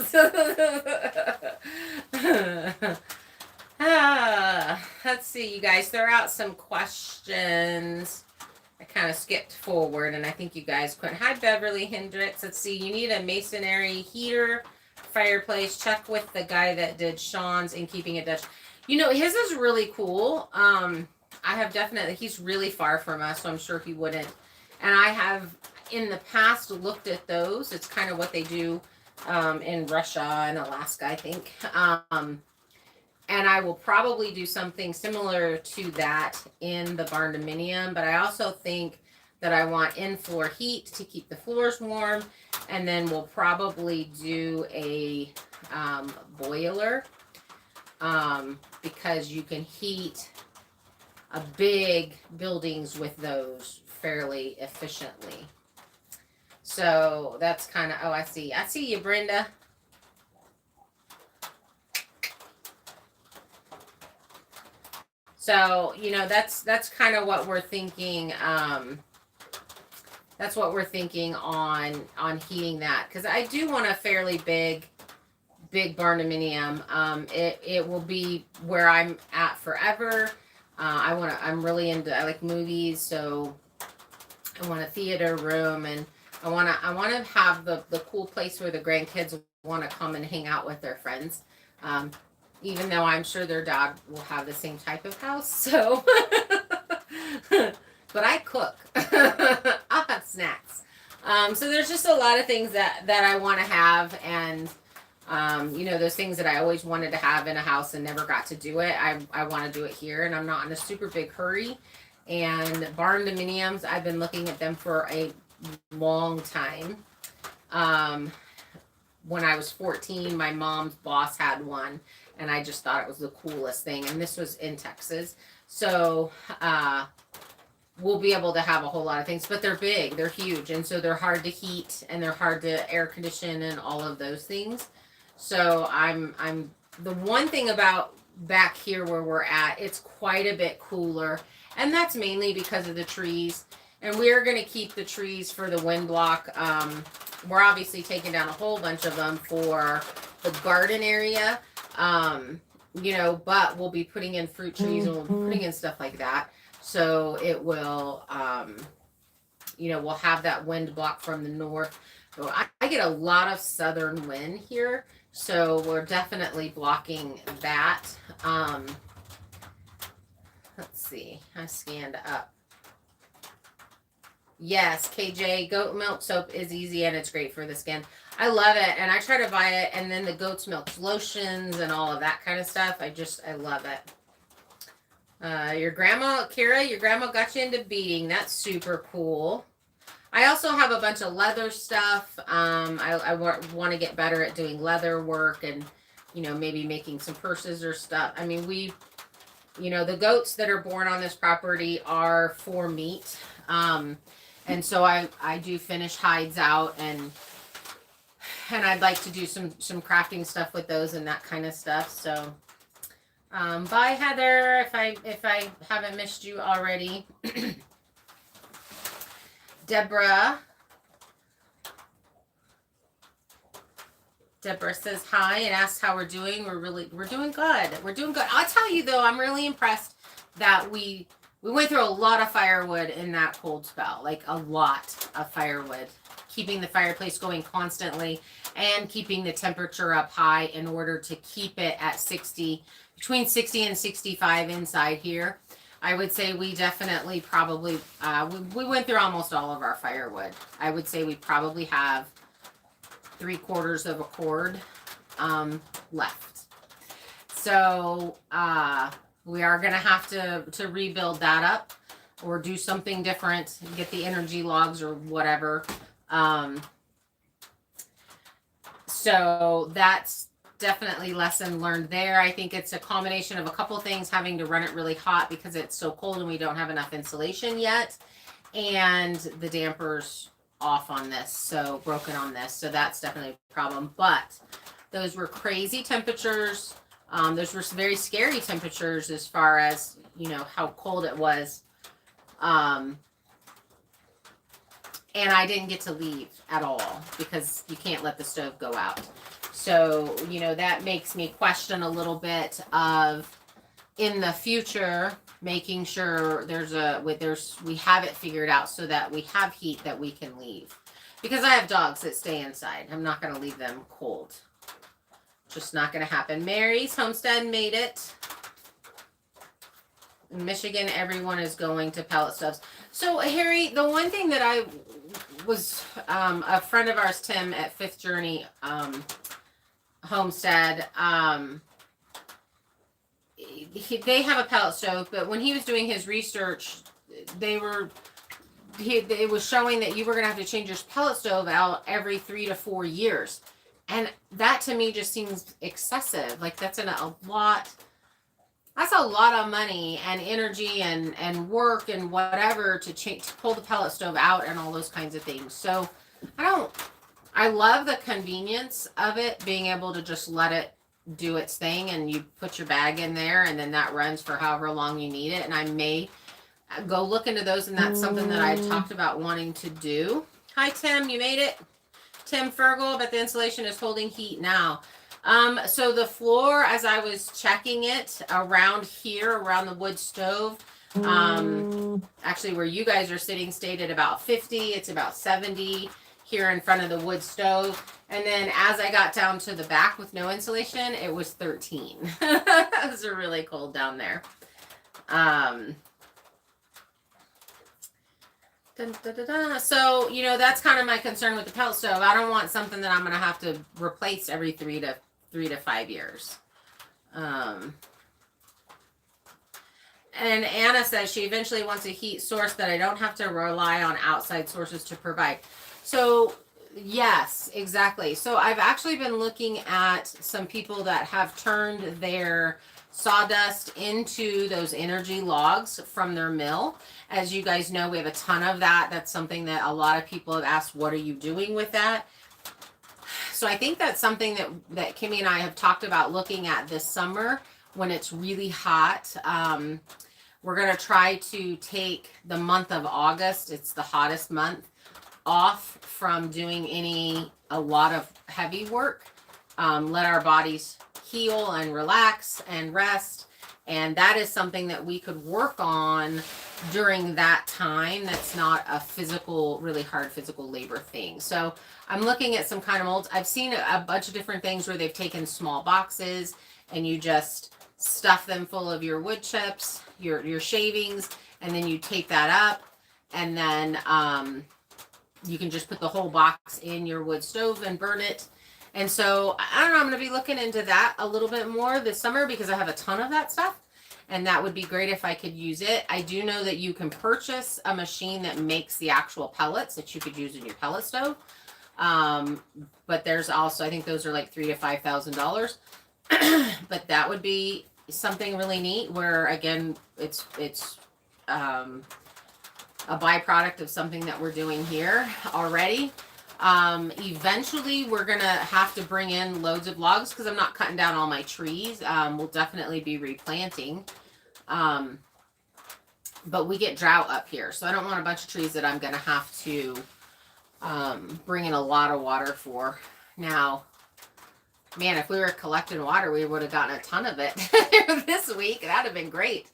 Let's see, you guys. Throw out some questions. I kind of skipped forward, and I think you guys couldn't. Hi, Beverly Hendricks. Let's see. You need a masonry heater, fireplace. Check with the guy that did Sean's in Keeping It Dutch. You know, his is really cool. I have definitely, he's really far from us, so I'm sure he wouldn't. And I have, in the past, looked at those. It's kind of what they do in Russia and Alaska, I think. And I will probably do something similar to that in the barn dominium. But I also think that I want in-floor heat to keep the floors warm. And then we'll probably do a boiler. Because you can heat a big buildings with those fairly efficiently. So that's kind of, oh, I see you, Brenda. So, you know, that's kind of what we're thinking. That's what we're thinking on heating that, because I do want a fairly big barndominium. It will be where I'm at forever. I'm really into, I like movies, so I want a theater room, and I want to have the cool place where the grandkids want to come and hang out with their friends. Even though I'm sure their dog will have the same type of house, so. But I cook. I'll have snacks. So there's just a lot of things that I want to have, and you know, those things that I always wanted to have in a house and never got to do it. I want to do it here, and I'm not in a super big hurry. And barn dominiums, I've been looking at them for a long time. When I was 14, my mom's boss had one, and I just thought it was the coolest thing. And this was in Texas. So, we'll be able to have a whole lot of things, but they're big, they're huge, and so they're hard to heat, and they're hard to air condition, and all of those things. So I'm the one thing about back here where we're at, it's quite a bit cooler, and that's mainly because of the trees. And we're going to keep the trees for the wind block. We're obviously taking down a whole bunch of them for the garden area, you know, but we'll be putting in fruit trees, and we'll be putting in stuff like that. So it will, you know, we'll have that wind block from the north. So I get a lot of southern wind here, so we're definitely blocking that. Let's see, I scanned up. Yes, KJ, goat milk soap is easy, and it's great for the skin. I love it, and I try to buy it, and then the goat's milk lotions and all of that kind of stuff. I love it. Your grandma, Kira, your grandma got you into beading. That's super cool. I also have a bunch of leather stuff. I want to get better at doing leather work, and, you know, maybe making some purses or stuff. I mean, you know, the goats that are born on this property are for meat. And so I do finish hides out, and I'd like to do some crafting stuff with those and that kind of stuff. So, bye Heather, if I haven't missed you already. Deborah says hi and asks how we're doing. We're doing good. We're doing good. I'll tell you though, I'm really impressed that we went through a lot of firewood in that cold spell, like a lot of firewood, keeping the fireplace going constantly and keeping the temperature up high in order to keep it at 60, between 60 and 65 inside here. I would say we definitely probably, we went through almost all of our firewood. I would say we probably have 3/4 of a cord left. So we are going to have to rebuild that up or do something different, get the energy logs or whatever. So that's definitely lesson learned there. I think it's a combination of a couple things, having to run it really hot because it's so cold and we don't have enough insulation yet, and the dampers off on this, so broken on this, so that's definitely a problem. But those were crazy temperatures. Those were some very scary temperatures as far as, you know, how cold it was. And I didn't get to leave at all because you can't let the stove go out. So, you know, that makes me question a little bit of, in the future, making sure we have it figured out so that we have heat that we can leave. Because I have dogs that stay inside. I'm not going to leave them cold. Just not going to happen. Mary's Homestead made it. In Michigan, everyone is going to pellet stoves. So, Harry, the one thing that I was, a friend of ours, Tim, at Fifth Journey Homestead, they have a pellet stove, but when he was doing his research, it was showing that you were going to have to change your pellet stove out every 3 to 4 years. And that to me just seems excessive. Like, that's a lot That's a lot of money and energy and work and whatever to pull the pellet stove out and all those kinds of things. So I love the convenience of it, being able to just let it do its thing, and you put your bag in there and then that runs for however long you need it. And I may go look into those, and that's something that I talked about wanting to do. Hi, Tim, you made it. Tim Fergal, but the insulation is holding heat now. So the floor, as I was checking it around here, around the wood stove, actually where you guys are sitting stayed at about 50. It's about 70 here in front of the wood stove. And then as I got down to the back with no insulation, it was 13. It was really cold down there. So, you know, that's kind of my concern with the pellet stove. I don't want something that I'm going to have to replace every 3 to 5 years. And Anna says she eventually wants a heat source that I don't have to rely on outside sources to provide. So, yes, exactly. So I've actually been looking at some people that have turned their sawdust into those energy logs from their mill. As you guys know, we have a ton of that. That's something that a lot of people have asked, what are you doing with that? So I think that's something that Kimmy and I have talked about looking at this summer when it's really hot. We're going to try to take the month of August, it's the hottest month, off from doing a lot of heavy work. Let our bodies heal and relax and rest. And that is something that we could work on during that time. That's not a physical, really hard physical labor thing. So I'm looking at some kind of molds. I've seen a bunch of different things where they've taken small boxes and you just stuff them full of your wood chips, your shavings, and then you tape that up. And then you can just put the whole box in your wood stove and burn it. And so, I don't know, I'm going to be looking into that a little bit more this summer because I have a ton of that stuff. And that would be great if I could use it. I do know that you can purchase a machine that makes the actual pellets that you could use in your pellet stove. But there's also, I think those are like $3,000 to $5,000. But that would be something really neat where, again, it's a byproduct of something that we're doing here already. Eventually we're gonna have to bring in loads of logs because I'm not cutting down all my trees. We'll definitely be replanting. But we get drought up here, so I don't want a bunch of trees that I'm gonna have to bring in a lot of water for. Now, man, if we were collecting water, we would have gotten a ton of it this week. That'd have been great.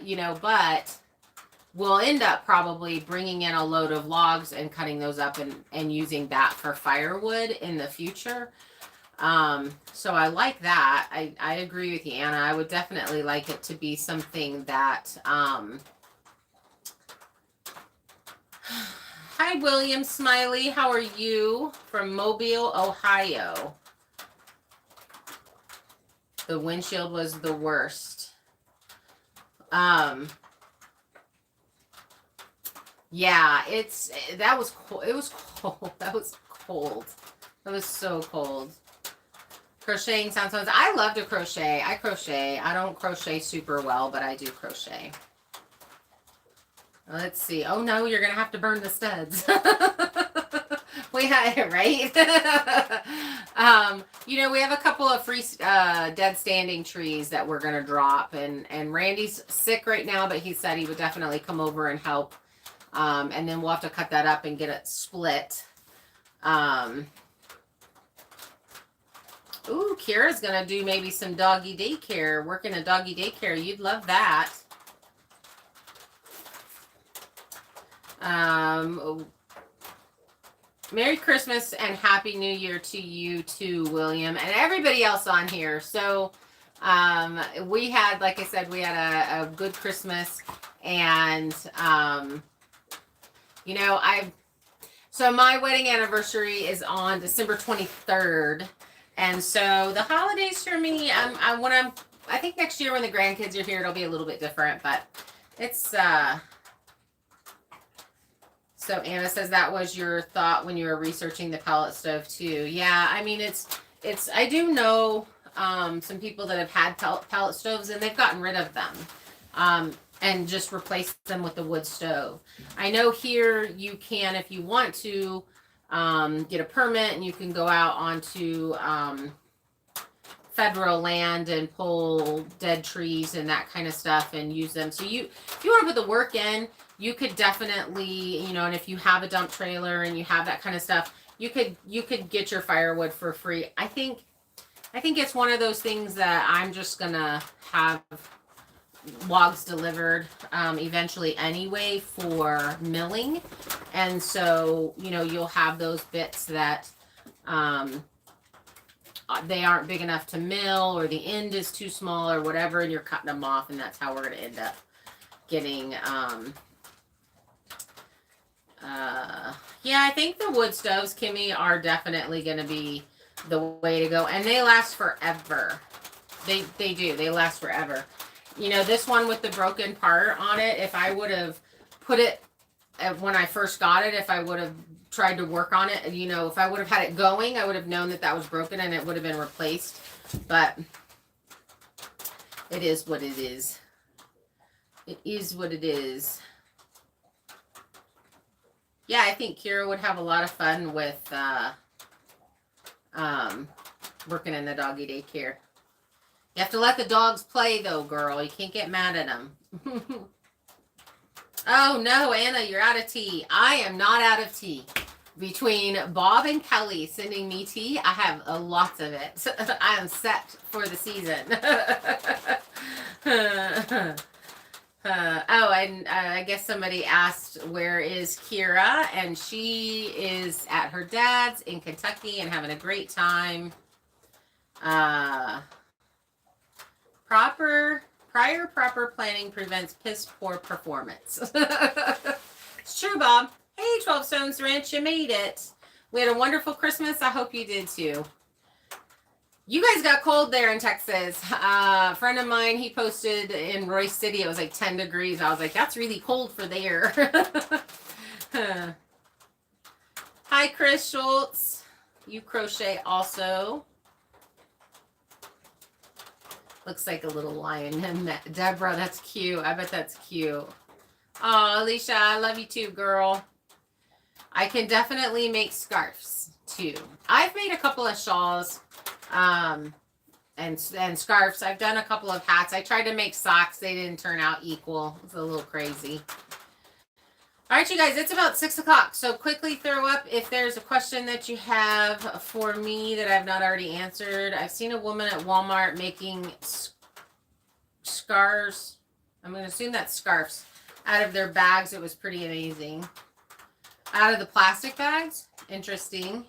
You know, but we'll end up probably bringing in a load of logs and cutting those up and using that for firewood in the future. So I like that. I agree with you, Anna. I would definitely like it to be something that, hi, William Smiley. How are you? From Mobile, Ohio. The windshield was the worst. Yeah, that was cold. It was cold. That was cold. That was so cold. Crocheting sounds fun. I love to crochet. I crochet. I don't crochet super well, but I do crochet. Let's see. Oh no, you're gonna have to burn the studs. We had right. You know, we have a couple of free dead standing trees that we're gonna drop, and Randy's sick right now, but he said he would definitely come over and help. And then we'll have to cut that up and get it split. Ooh, Kira's gonna do maybe some doggy daycare, work in a doggy daycare. You'd love that. Merry Christmas and Happy New Year to you too, William, and everybody else on here. So, we had, like I said, we had a good Christmas, and, you know, so my wedding anniversary is on December 23rd. And so the holidays for me, I think next year when the grandkids are here, it'll be a little bit different, but it's, so Anna says that was your thought when you were researching the pellet stove too. Yeah, I mean, I do know, some people that have had pellet stoves, and they've gotten rid of them. And just replace them with the wood stove. I know here you can, if you want to, get a permit, and you can go out onto federal land and pull dead trees and that kind of stuff and use them. So if you want to put the work in, you could definitely, and if you have a dump trailer and you have that kind of stuff, you could get your firewood for free. I think it's one of those things that I'm just gonna have logs delivered eventually anyway for milling, and so you'll have those bits that they aren't big enough to mill, or the end is too small or whatever, and you're cutting them off, and that's how we're going to end up getting yeah, I think the wood stoves, Kimmy, are definitely going to be the way to go, and they last forever. They do. They last forever. This one with the broken part on it, if I would have put it when I first got it, if I would have tried to work on it, if I would have had it going, I would have known that was broken and it would have been replaced. But it is what it is. It is what it is. Yeah, I think Kira would have a lot of fun with working in the doggy daycare. You have to let the dogs play, though, girl. You can't get mad at them. Oh, no, Anna, you're out of tea. I am not out of tea. Between Bob and Kelly sending me tea, I have lots of it. I am set for the season. And I guess somebody asked, where is Kira? And she is at her dad's in Kentucky and having a great time. Prior planning prevents piss poor performance. It's true, Bob. Hey, 12 Stones Ranch, you made it. We had a wonderful Christmas. I hope you did too. You guys got cold there in Texas. A friend of mine, he posted in Royce City, it was like 10 degrees. I was like, that's really cold for there. Hi, Chris Schultz. You crochet also. Looks like a little lion. Deborah, that's cute. I bet that's cute. Oh, Alicia, I love you too, girl. I can definitely make scarves too. I've made a couple of shawls and scarves. I've done a couple of hats. I tried to make socks. They didn't turn out equal. It's a little crazy. All right, you guys, it's about 6 o'clock. So quickly throw up if there's a question that you have for me that I've not already answered. I've seen a woman at Walmart making scarves. I'm going to assume that's scarves out of their bags. It was pretty amazing. Out of the plastic bags. Interesting.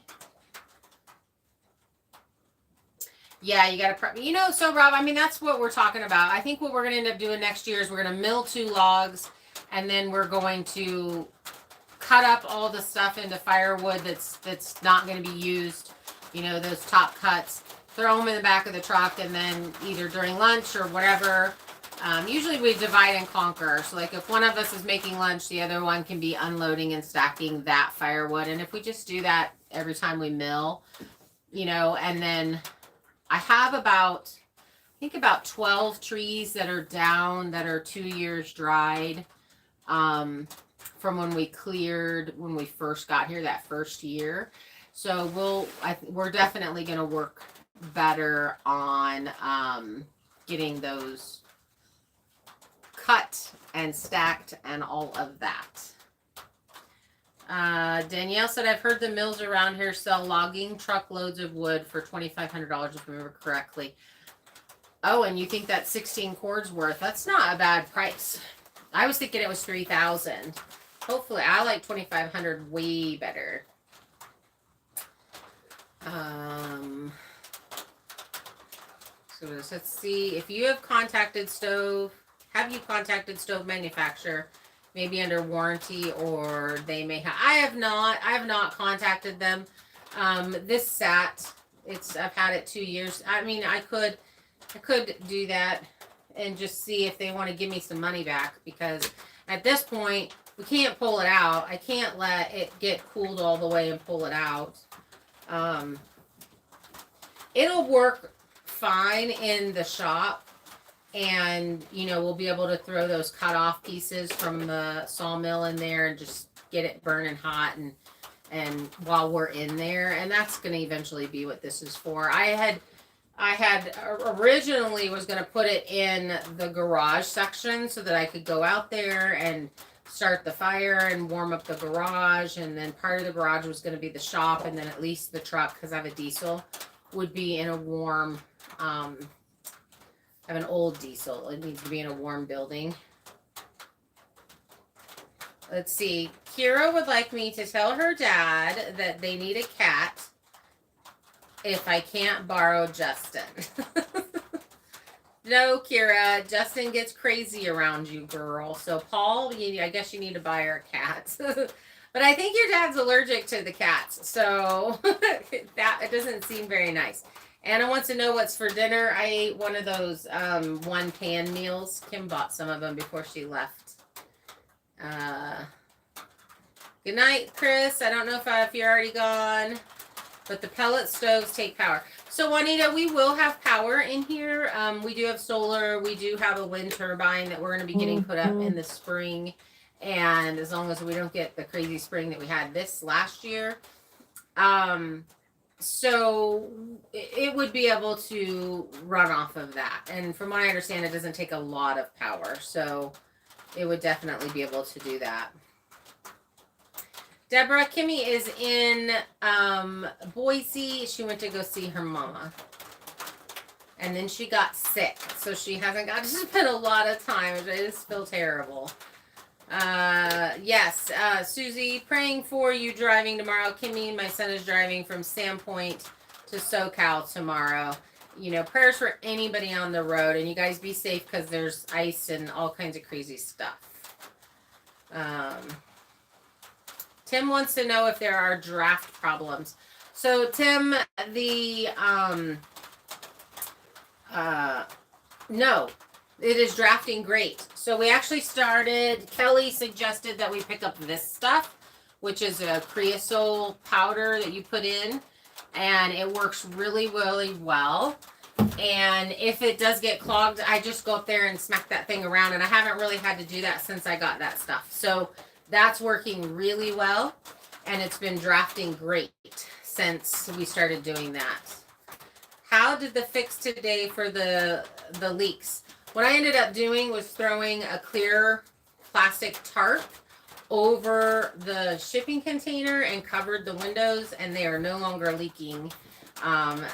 Yeah, you got to prep. So Rob, I mean, that's what we're talking about. I think what we're going to end up doing next year is we're going to mill 2 logs. And then we're going to cut up all the stuff into firewood that's not going to be used. Those top cuts. Throw them in the back of the truck, and then either during lunch or whatever. Usually we divide and conquer. So like if one of us is making lunch, the other one can be unloading and stacking that firewood. And if we just do that every time we mill, and then I have about 12 trees that are down that are 2 years dried. From when we first got here that first year. So we're definitely going to work better on getting those cut and stacked and all of that. Danielle said, I've heard the mills around here sell logging truckloads of wood for $2,500 if I remember correctly. Oh, and you think that's 16 cords worth? That's not a bad price. I was thinking it was 3,000. Hopefully, I like 2,500 way better. So let's see if you have contacted stove. Have you contacted stove manufacturer? Maybe under warranty, or they may have. I have not contacted them. This sat. I've had it 2 years. I mean, I could do that and just see if they want to give me some money back, because at this point we can't pull it out. I can't let it get cooled all the way and pull it out. It'll work fine in the shop. And, you know, we'll be able to throw those cut off pieces from the sawmill in there and just get it burning hot and while we're in there. And that's going to eventually be what this is for. I had originally was going to put it in the garage section so that I could go out there and start the fire and warm up the garage. And then part of the garage was going to be the shop. And then at least the truck, because I have a diesel, would be in a warm, I have an old diesel. It needs to be in a warm building. Let's see. Kira would like me to tell her dad that they need a cat if I can't borrow Justin. No, Kira. Justin gets crazy around you, girl. So, Paul, I guess you need to buy her a cat. But I think your dad's allergic to the cats. So, that it doesn't seem very nice. Anna wants to know what's for dinner. I ate one of those one pan meals. Kim bought some of them before she left. Good night, Chris. I don't know if you're already gone, but the pellet stoves take power. So, Juanita, we will have power in here. We do have solar. We do have a wind turbine that we're going to be getting put up in the spring. And as long as we don't get the crazy spring that we had this last year. So it would be able to run off of that. And from what I understand, it doesn't take a lot of power. So it would definitely be able to do that. Deborah, Kimmy is in Boise. She went to go see her mama. And then she got sick. So she hasn't got to spend a lot of time. I just feel terrible. Yes, Susie, praying for you driving tomorrow. Kimmy, my son is driving from Sandpoint to SoCal tomorrow. You know, prayers for anybody on the road, and you guys be safe because there's ice and all kinds of crazy stuff. Tim wants to know if there are draft problems. So, Tim, no. It is drafting great. So we actually started, Kelly suggested that we pick up this stuff, which is a creosote powder that you put in, and it works really, really well. And if it does get clogged, I just go up there and smack that thing around, and I haven't really had to do that since I got that stuff. So that's working really well, and it's been drafting great since we started doing that. How did the fix today for the leaks? What I ended up doing was throwing a clear plastic tarp over the shipping container and covered the windows, and they are no longer leaking.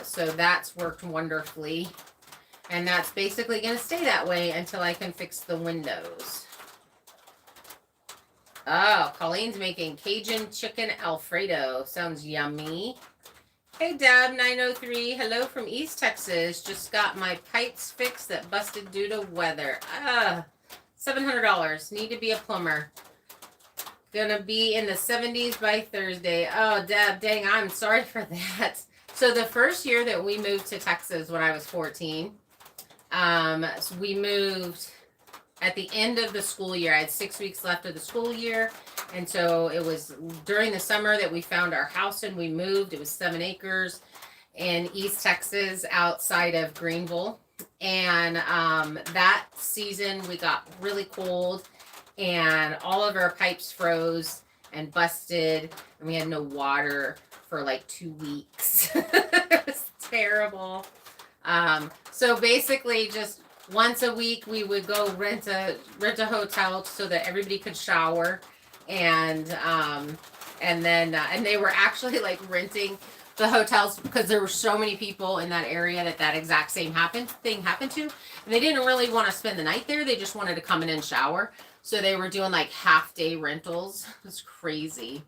So that's worked wonderfully. And that's basically going to stay that way until I can fix the windows. Oh, Colleen's making Cajun chicken Alfredo. Sounds yummy. Hey, Dab903. Hello from East Texas. Just got my pipes fixed that busted due to weather. $700. Need to be a plumber. Gonna be in the 70s by Thursday. Oh, Deb, dang, I'm sorry for that. So the first year that we moved to Texas when I was 14, so we moved at the end of the school year. I had 6 weeks left of the school year. And so it was during the summer that we found our house and we moved. It was 7 acres in East Texas outside of Greenville. And that season we got really cold and all of our pipes froze and busted. And we had no water for like 2 weeks. It was terrible. So basically just once a week we would go rent a hotel so that everybody could shower. And they were actually like renting the hotels because there were so many people in that area that exact same thing happened to. And they didn't really want to spend the night there. They just wanted to come in and shower. So they were doing like half-day rentals. It was crazy.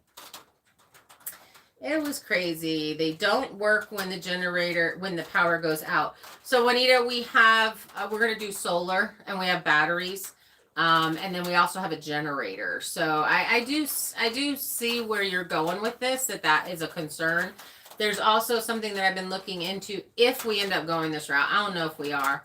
It was crazy. They don't work when the power goes out. So Juanita, we have, we're going to do solar and we have batteries. And then we also have a generator. So I do see where you're going with this, that is a concern. There's also something that I've been looking into if we end up going this route. I don't know if we are,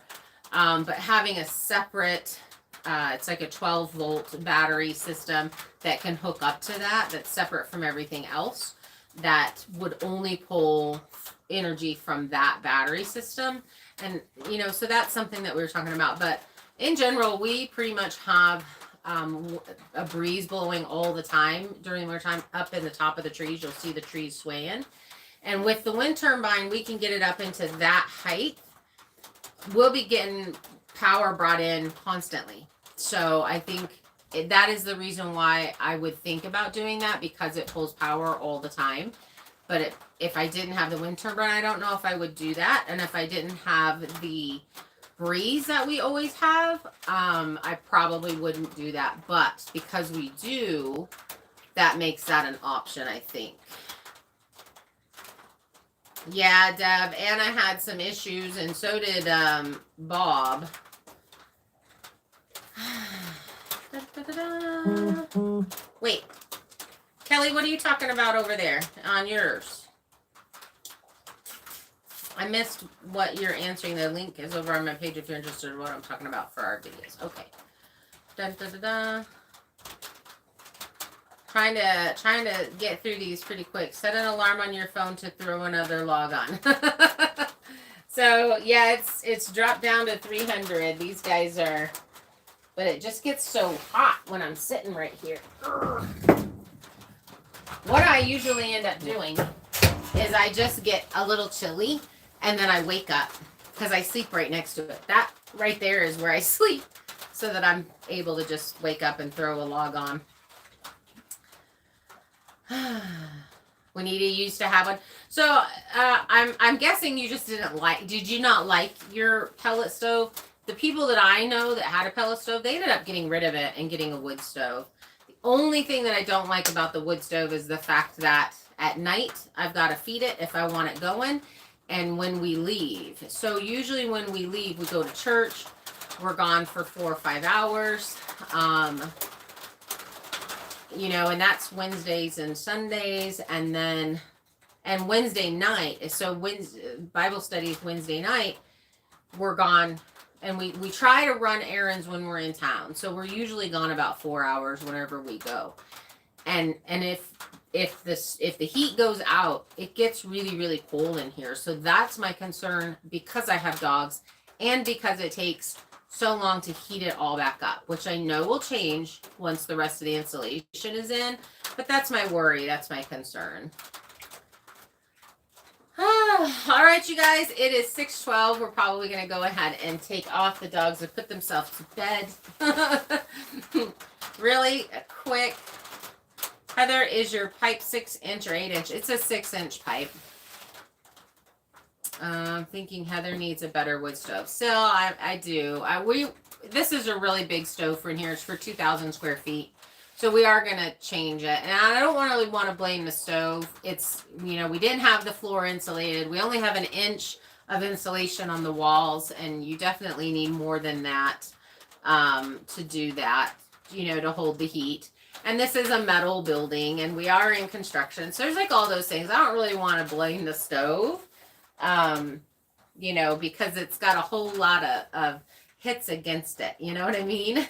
but having a separate, it's like a 12-volt battery system that can hook up to that's separate from everything else, that would only pull energy from that battery system. And, you know, so that's something that we were talking about. But in general, we pretty much have a breeze blowing all the time during winter time. Up in the top of the trees, you'll see the trees swaying. And with the wind turbine, we can get it up into that height. We'll be getting power brought in constantly. So I think that is the reason why I would think about doing that, because it pulls power all the time. But if I didn't have the wind turbine, I don't know if I would do that. And if I didn't have the breeze that we always have, I probably wouldn't do that. But because we do, that makes that an option, I think. Yeah, Deb. Anna had some issues, and so did Bob. Wait. Kelly, what are you talking about over there on yours? I missed what you're answering. The link is over on my page if you're interested in what I'm talking about for our videos. Okay. Dun, dun, dun, dun. Trying to get through these pretty quick. Set an alarm on your phone to throw another log on. So yeah, it's dropped down to 300. These guys are, but it just gets so hot when I'm sitting right here. Ugh. What I usually end up doing is I just get a little chilly and then I wake up because I sleep right next to it. That right there is where I sleep, so that I'm able to just wake up and throw a log on. Juanita used to have one. So I'm guessing you just did you not like your pellet stove? The people that I know that had a pellet stove, they ended up getting rid of it and getting a wood stove. Only thing that I don't like about the wood stove is the fact that at night I've got to feed it if I want it going, and when we leave. So usually when we leave, we go to church. We're gone for 4 or 5 hours. You know, and that's Wednesdays and Sundays, and Wednesday night. So Bible study is Wednesday night. We're gone. And we try to run errands when we're in town. So we're usually gone about 4 hours whenever we go. And if the heat goes out, it gets really, really cold in here. So that's my concern, because I have dogs and because it takes so long to heat it all back up, which I know will change once the rest of the insulation is in. But that's my worry. That's my concern. All right, you guys, it is 6:12. We're probably going to go ahead and take off. The dogs have put themselves to bed. Really quick. Heather, is your pipe 6-inch or 8-inch? It's a 6-inch pipe. I'm thinking Heather needs a better wood stove. Still, I do. This is a really big stove for in here. It's for 2,000 square feet. So we are going to change it. And I don't really want to blame the stove. It's, you know, we didn't have the floor insulated. We only have 1 inch of insulation on the walls. And you definitely need more than that to do that, you know, to hold the heat. And this is a metal building, and we are in construction. So there's like all those things. I don't really want to blame the stove, you know, because it's got a whole lot of hits against it. You know what I mean?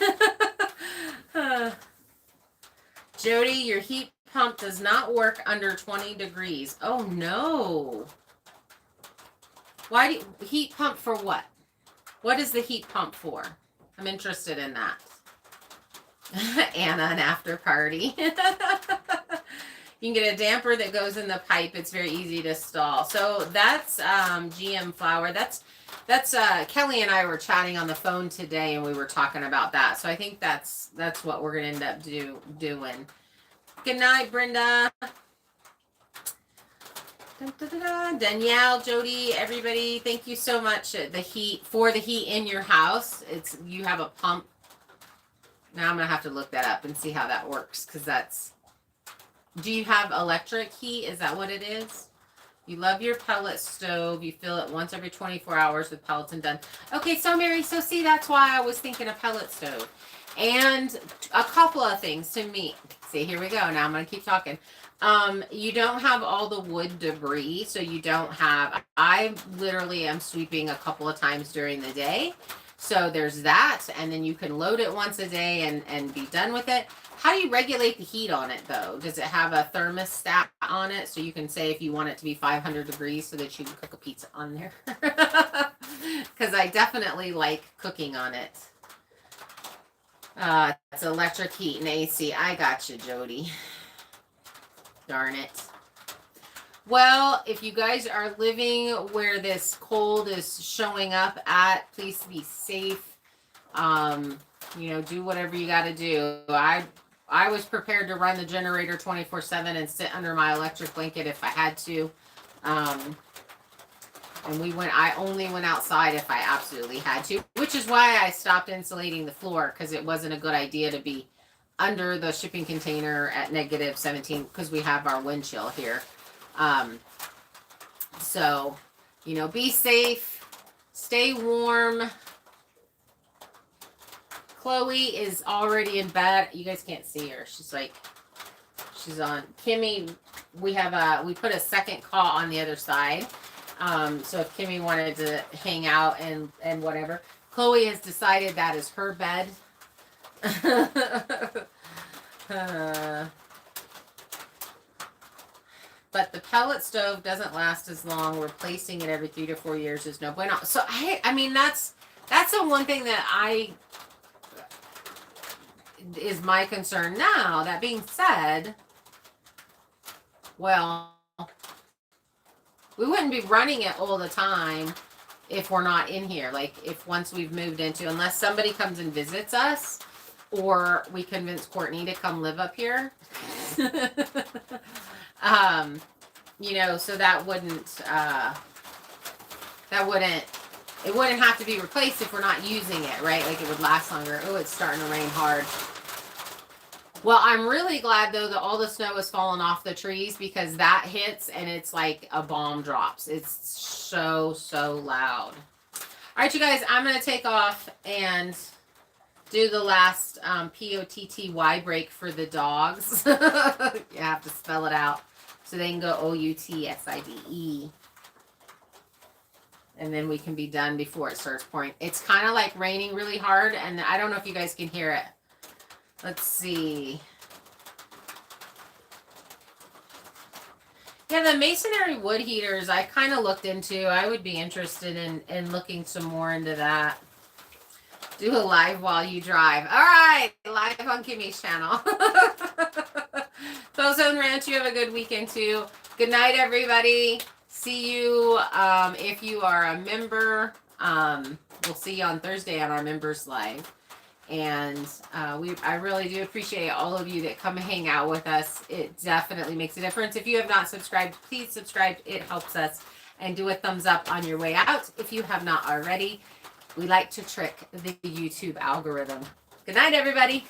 Jody, your heat pump does not work under 20 degrees. Oh, no. Why do you, heat pump for what? What is the heat pump for? I'm interested in that. Anna, an after party. You can get a damper that goes in the pipe. It's very easy to install. So that's GM flour. That's Kelly and I were chatting on the phone today, and we were talking about that. So I think that's what we're going to end up doing. Good night, Brenda. Dun, dun, dun, dun. Danielle, Jody, everybody, thank you so much. The heat in your house. You have a pump. Now I'm going to have to look that up and see how that works, because do you have electric heat? Is that what it is? You love your pellet stove. You fill it once every 24 hours with pellets and done. Okay, so Mary, see, that's why I was thinking a pellet stove. And a couple of things to me. See, here we go. Now I'm going to keep talking. You don't have all the wood debris, so you don't have, I literally am sweeping a couple of times during the day. So there's that, and then you can load it once a day and be done with it. How do you regulate the heat on it, though? Does it have a thermostat on it? So you can say if you want it to be 500 degrees so that you can cook a pizza on there. because I definitely like cooking on it. It's electric heat and AC. I got you, Jody. Darn it. Well, if you guys are living where this cold is showing up at, please be safe. You know, do whatever you got to do. I was prepared to run the generator 24/7 and sit under my electric blanket if I had to. And I only went outside if I absolutely had to, which is why I stopped insulating the floor, because it wasn't a good idea to be under the shipping container at -17, because we have our wind chill here. So, you know, be safe, stay warm. Chloe is already in bed. You guys can't see her. She's on. Kimmy, we put a second cot on the other side. So if Kimmy wanted to hang out and whatever, Chloe has decided that is her bed. But the pellet stove doesn't last as long. Replacing it every 3 to 4 years is no bueno. So I mean, that's the one thing that is my concern now. That being said, well, we wouldn't be running it all the time if we're not in here. Like, if once we've moved into, unless somebody comes and visits us, or we convince Courtney to come live up here. You know, so it wouldn't have to be replaced if we're not using it, right? Like, it would last longer. Oh, it's starting to rain hard. Well, I'm really glad, though, that all the snow has fallen off the trees, because that hits and it's like a bomb drops. It's so, so loud. All right, you guys, I'm going to take off and do the last P-O-T-T-Y break for the dogs. You have to spell it out so they can go O-U-T-S-I-D-E. And then we can be done before it starts pouring. It's kind of like raining really hard, and I don't know if you guys can hear it. Let's see. Yeah, the masonry wood heaters I kind of looked into. I would be interested in looking some more into that. Do a live while you drive. All right, live on Kimmy's channel. Zone Ranch, you have a good weekend too. Good night, everybody. See you if you are a member. We'll see you on Thursday on our members live. And I really do appreciate all of you that come and hang out with us. It definitely makes a difference. If you have not subscribed, please subscribe. It helps us. And do a thumbs up on your way out if you have not already. We like to trick the YouTube algorithm. Good night, everybody.